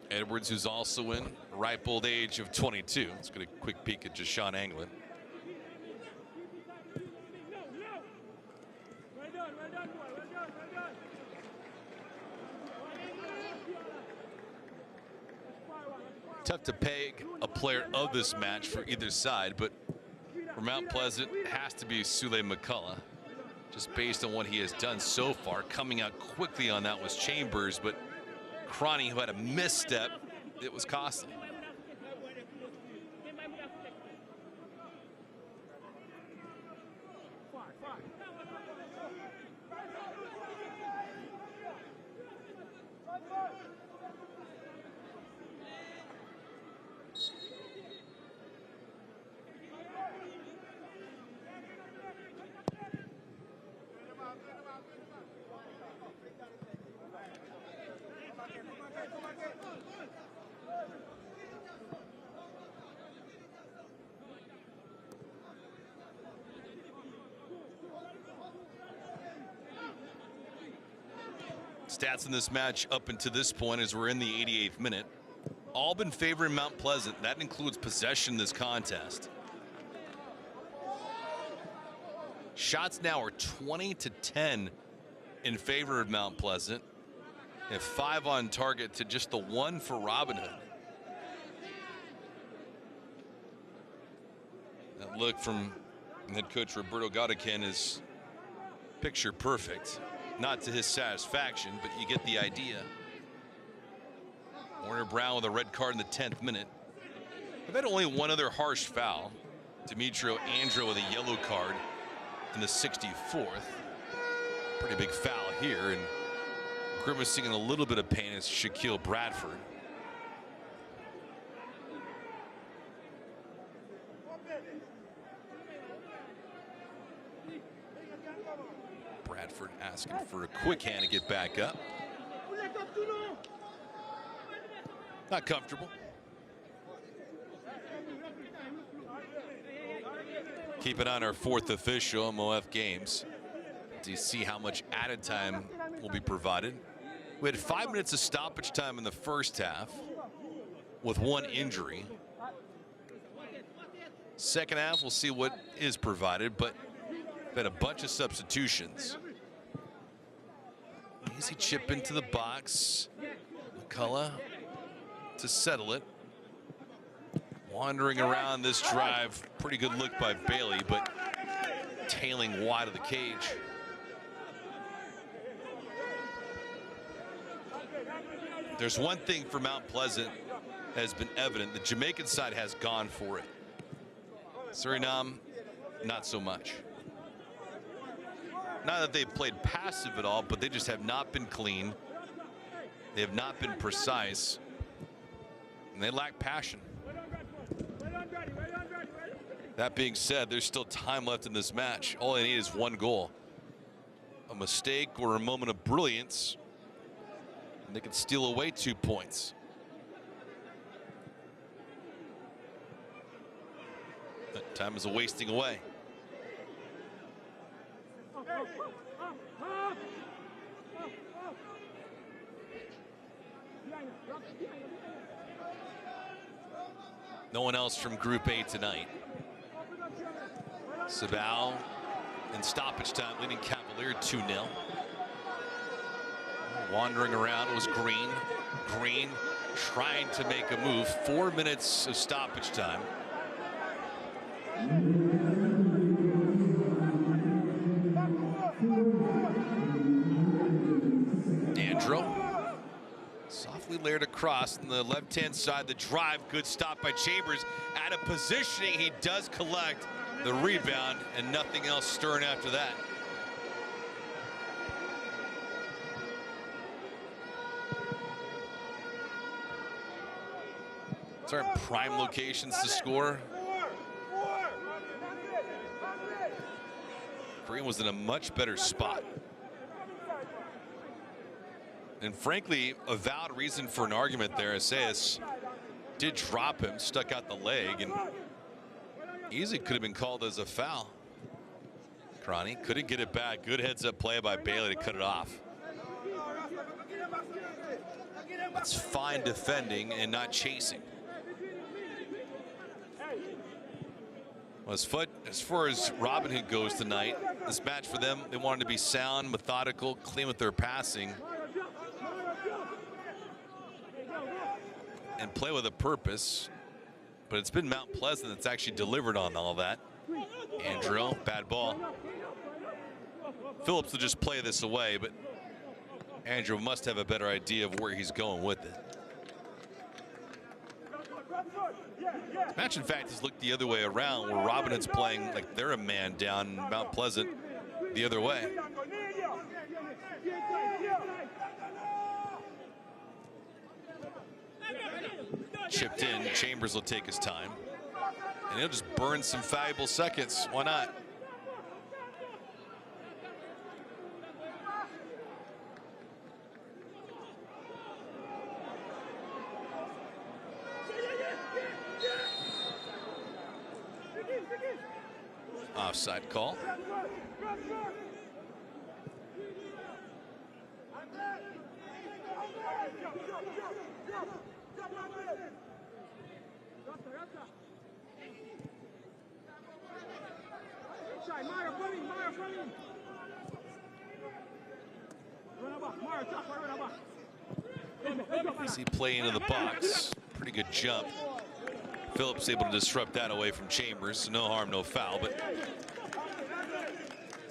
Edwards, who's also in ripe old age of 22. Let's get a quick peek at Jashawn Anglin. Tough to peg a player of this match for either side, but for Mount Pleasant, it has to be Sule McCullough, just based on what he has done so far. Coming out quickly on that was Chambers, but Cronny, who had a misstep, it was costly. Stats in this match up until this point as we're in the 88th minute. All been favoring Mount Pleasant. That includes possession in this contest. Shots now are 20-10 in favor of Mount Pleasant. And 5 on target to just the 1 for Robinhood. That look from head coach Roberto Gaudican is picture perfect. Not to his satisfaction, but you get the idea. Warner Brown with a red card in the 10th minute. They've had only one other harsh foul. Demetrio Andro with a yellow card in the 64th. Pretty big foul here, and grimacing in a little bit of pain is Shaquille Bradford. Bradford asking for a quick hand to get back up. Not comfortable. Keep it on our 4th official MOF games to see how much added time will be provided. We had 5 minutes of stoppage time in the first half with 1 injury. Second half, we'll see what is provided, but we've had a bunch of substitutions. Easy chip into the box. McCullough to settle it. Wandering around this drive. Pretty good look by Bailey, but tailing wide of the cage. There's one thing for Mount Pleasant that has been evident. The Jamaican side has gone for it. Suriname, not so much. Not that they've played passive at all, but they just have not been clean. They have not been precise. And they lack passion. That being said, there's still time left in this match. All they need is one goal. A mistake or a moment of brilliance, and they can steal away 2 points. But time is wasting away. No one else from Group A tonight. Sabal in stoppage time leading Cavalier 2-0. Wandering around was Green. Green trying to make a move. 4 minutes of stoppage time. Andro softly layered across on the left-hand side. The drive, good stop by Chambers. Out of positioning, he does collect the rebound, and nothing else stirring after that. These aren't prime locations to score. Green was in a much better spot. And frankly, a valid reason for an argument there. Asayas did drop him, stuck out the leg, and easily could have been called as a foul. Krani couldn't get it back. Good heads-up play by Bailey to cut it off. That's fine defending and not chasing. Well, as far as Robinhood goes tonight, this match for them, they wanted to be sound, methodical, clean with their passing, and play with a purpose. But it's been Mount Pleasant that's actually delivered on all that. Andrew, bad ball. Phillips will just play this away, but Andrew must have a better idea of where he's going with it. This match, in fact, has looked the other way around, where Robinhood's playing like they're a man down, Mount Pleasant the other way. Chipped in, Chambers will take his time, and he'll just burn some valuable seconds. Why not? Offside call. See play into the box. Pretty good jump. Phillips able to disrupt that away from Chambers. So no harm, no foul. But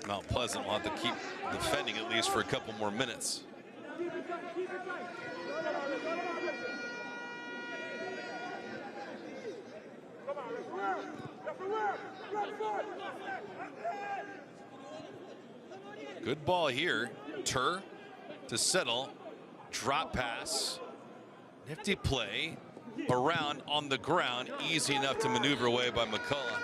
Mount Pleasant will have to keep defending at least for a couple more minutes. Good ball here. Tur to settle. Drop pass. Nifty play. Around on the ground. Easy enough to maneuver away by McCullough.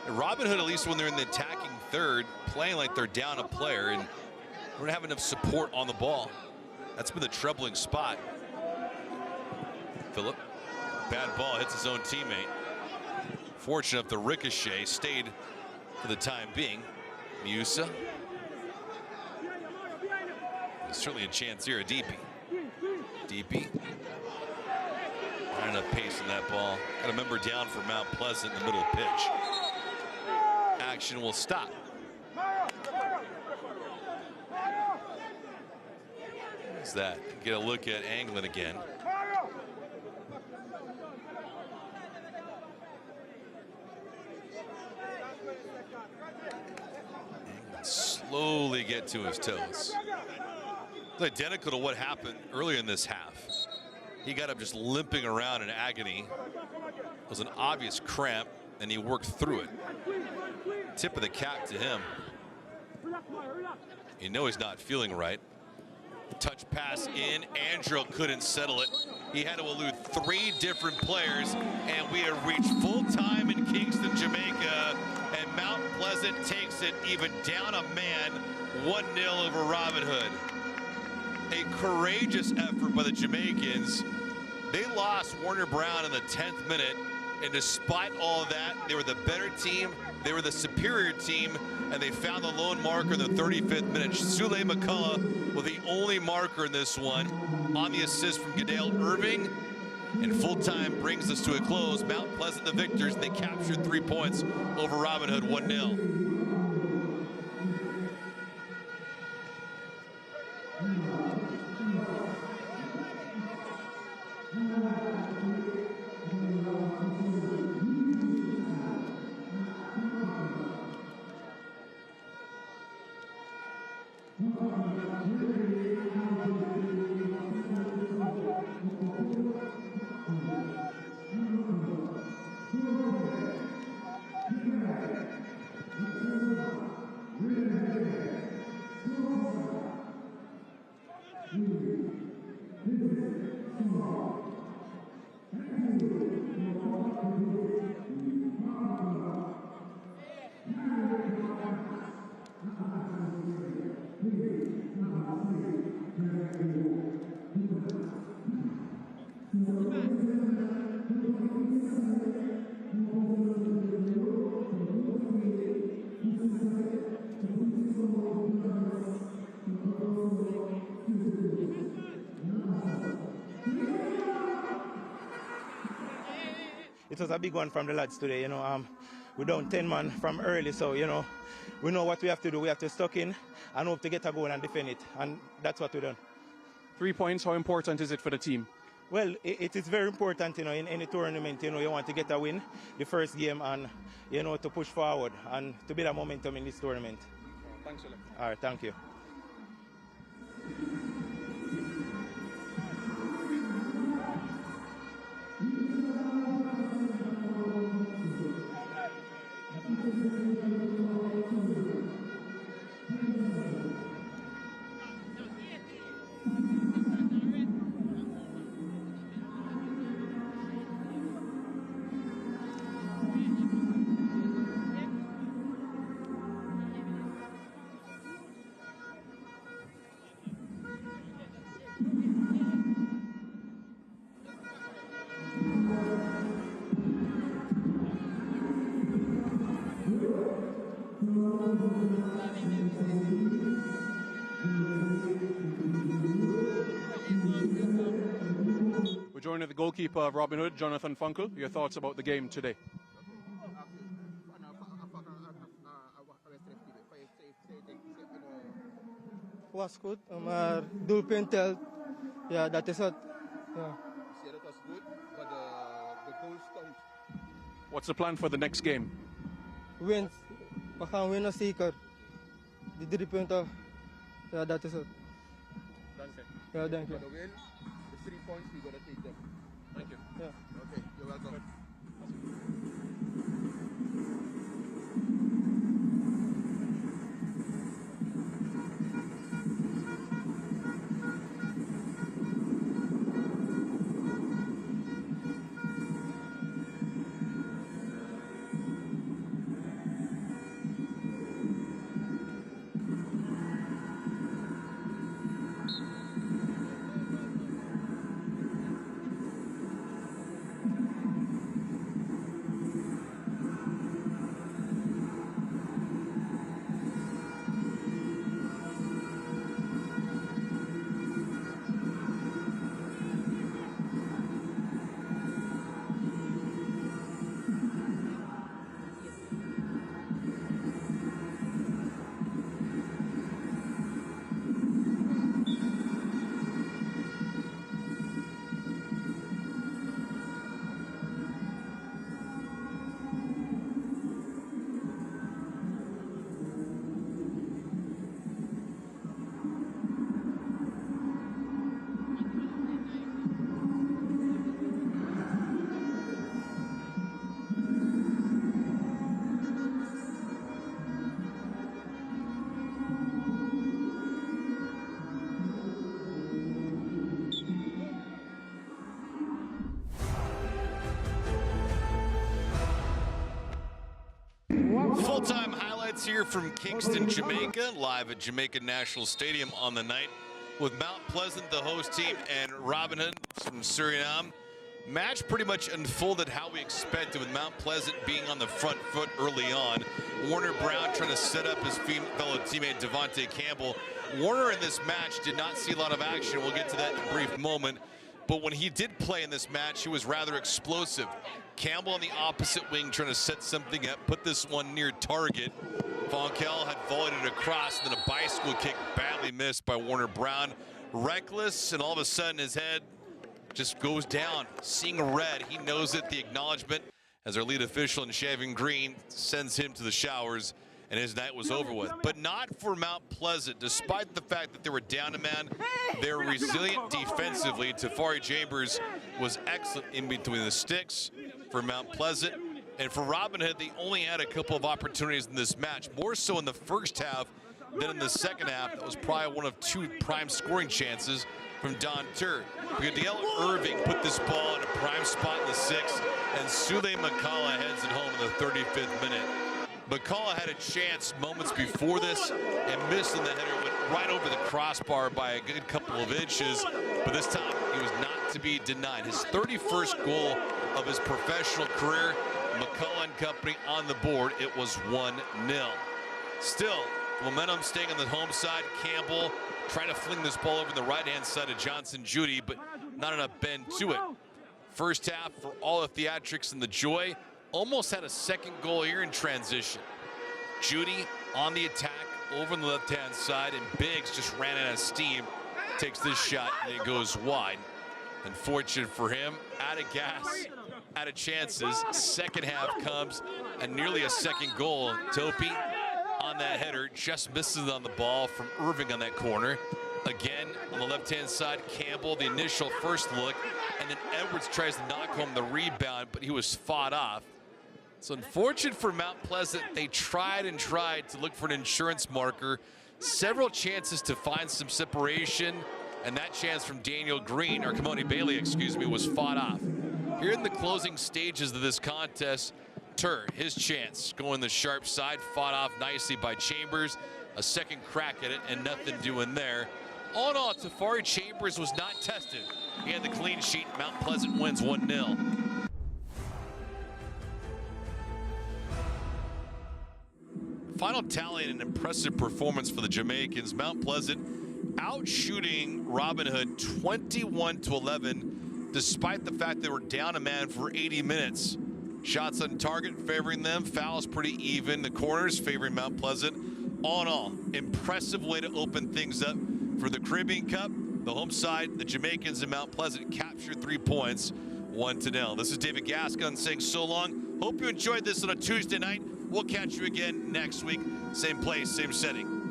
Robinhood, at least when they're in the attacking third, playing like they're down a player and we don't have enough support on the ball. That's been the troubling spot. Phillip, bad ball, hits his own teammate. Fortunate enough, the ricochet stayed for the time being. Musa. There's certainly a chance here, DP. DP. Not enough pace in that ball. Got a member down for Mount Pleasant in the middle of the pitch. Action will stop. What's that? Get a look at Anglin again. Anglin slowly get to his toes. It's identical to what happened earlier in this half. He got up just limping around in agony. It was an obvious cramp, and he worked through it. Tip of the cap to him. You know he's not feeling right. Touch pass in. Andrew couldn't settle it. He had to elude 3 different players, and we have reached full time in Kingston, Jamaica, and Mount Pleasant takes it even down a man, 1-0 over Robinhood. A courageous effort by the Jamaicans. They lost Warner Brown in the 10th minute, and despite all of that, they were the better team, they were the superior team, and they found the lone marker in the 35th minute. Sule McCullough was the only marker in this one on the assist from Goodale Irving, and full time brings us to a close. Mount Pleasant the victors, and they captured 3 points over Robinhood, 1-0. It was a big one from the lads today, you know. We're down 10 man from early, so, you know, we know what we have to do. We have to stuck in and hope to get a goal and defend it, and that's what we've done. 3 points, how important is it for the team? Well, it is very important, you know, in any tournament, you know, you want to get a win, the first game, and, you know, to push forward and to build a momentum in this tournament. Thanks a lot. All right, thank you. We're joined with the goalkeeper of Robinhood, Jonathan Funkel. Your thoughts about the game today? Was good. Doelpunt telt. Ja, dat is het. Ja. That was good, but the goals count. What's the plan for the next game? Win. We gaan winnen zeker. Die 3 punten. Ja, dat is het. Dank je. Ja, dank je. For the win, the 3 points, we gotta take them. Thank you. Ja. Okay, you're welcome. Full-time highlights here from Kingston, Jamaica, live at Jamaica National Stadium on the night with Mount Pleasant, the host team, and Robinhood from Suriname. Match pretty much unfolded how we expected, with Mount Pleasant being on the front foot early on. Warner Brown trying to set up his fellow teammate Devontae Campbell. Warner in this match did not see a lot of action. We'll get to that in a brief moment. But when he did play in this match, he was rather explosive. Campbell on the opposite wing trying to set something up, put this one near target. Fonkel had volleyed it across, and then a bicycle kick badly missed by Warner Brown. Reckless, and all of a sudden his head just goes down, seeing red. He knows it. The acknowledgement as our lead official in shaving green sends him to the showers, and his night was over with. But not for Mount Pleasant. Despite the fact that they were down a man, they were resilient defensively. Tafari Chambers was excellent in between the sticks for Mount Pleasant. And for Robinhood, they only had a couple of opportunities in this match, more so in the first half than in the second half. That was probably one of two prime scoring chances from Don Tur. Gadale Irving put this ball in a prime spot in the sixth, and Sule McCullough heads it home in the 35th minute. McCullough had a chance moments before this and missed, and the header went right over the crossbar by a good couple of inches, but this time he was not to be denied. His 31st goal of his professional career. McCullough and company on the board. It was 1-0. Still, momentum staying on the home side. Campbell trying to fling this ball over the right-hand side of Johnson Judy, but not enough bend to it. First half, for all the theatrics and the joy, almost had a second goal here in transition. Judy on the attack over on the left-hand side, and Biggs just ran out of steam. Takes this shot, and it goes wide. Unfortunate for him, out of gas, out of chances. Second half comes, and nearly a second goal. Topi on that header just misses on the ball from Irving on that corner. Again, on the left-hand side, Campbell, the initial first look, and then Edwards tries to knock home the rebound, but he was fought off. It's unfortunate for Mount Pleasant. They tried and tried to look for an insurance marker. Several chances to find some separation, and that chance from Daniel Green, or Kamoni Bailey, excuse me, was fought off. Here in the closing stages of this contest, Tur, his chance, going the sharp side, fought off nicely by Chambers. A second crack at it, and nothing doing there. All in all, Tafari Chambers was not tested. He had the clean sheet. Mount Pleasant wins 1-0. Final tally and an impressive performance for the Jamaicans. Mount Pleasant out-shooting Robinhood 21-11, despite the fact they were down a man for 80 minutes. Shots on target favoring them, fouls pretty even, the corners favoring Mount Pleasant. All in all, impressive way to open things up for the Caribbean Cup. The home side, the Jamaicans and Mount Pleasant captured 3 points, 1-0. This is David Gascon saying so long. Hope you enjoyed this on a Tuesday night. We'll catch you again next week. Same place, same setting.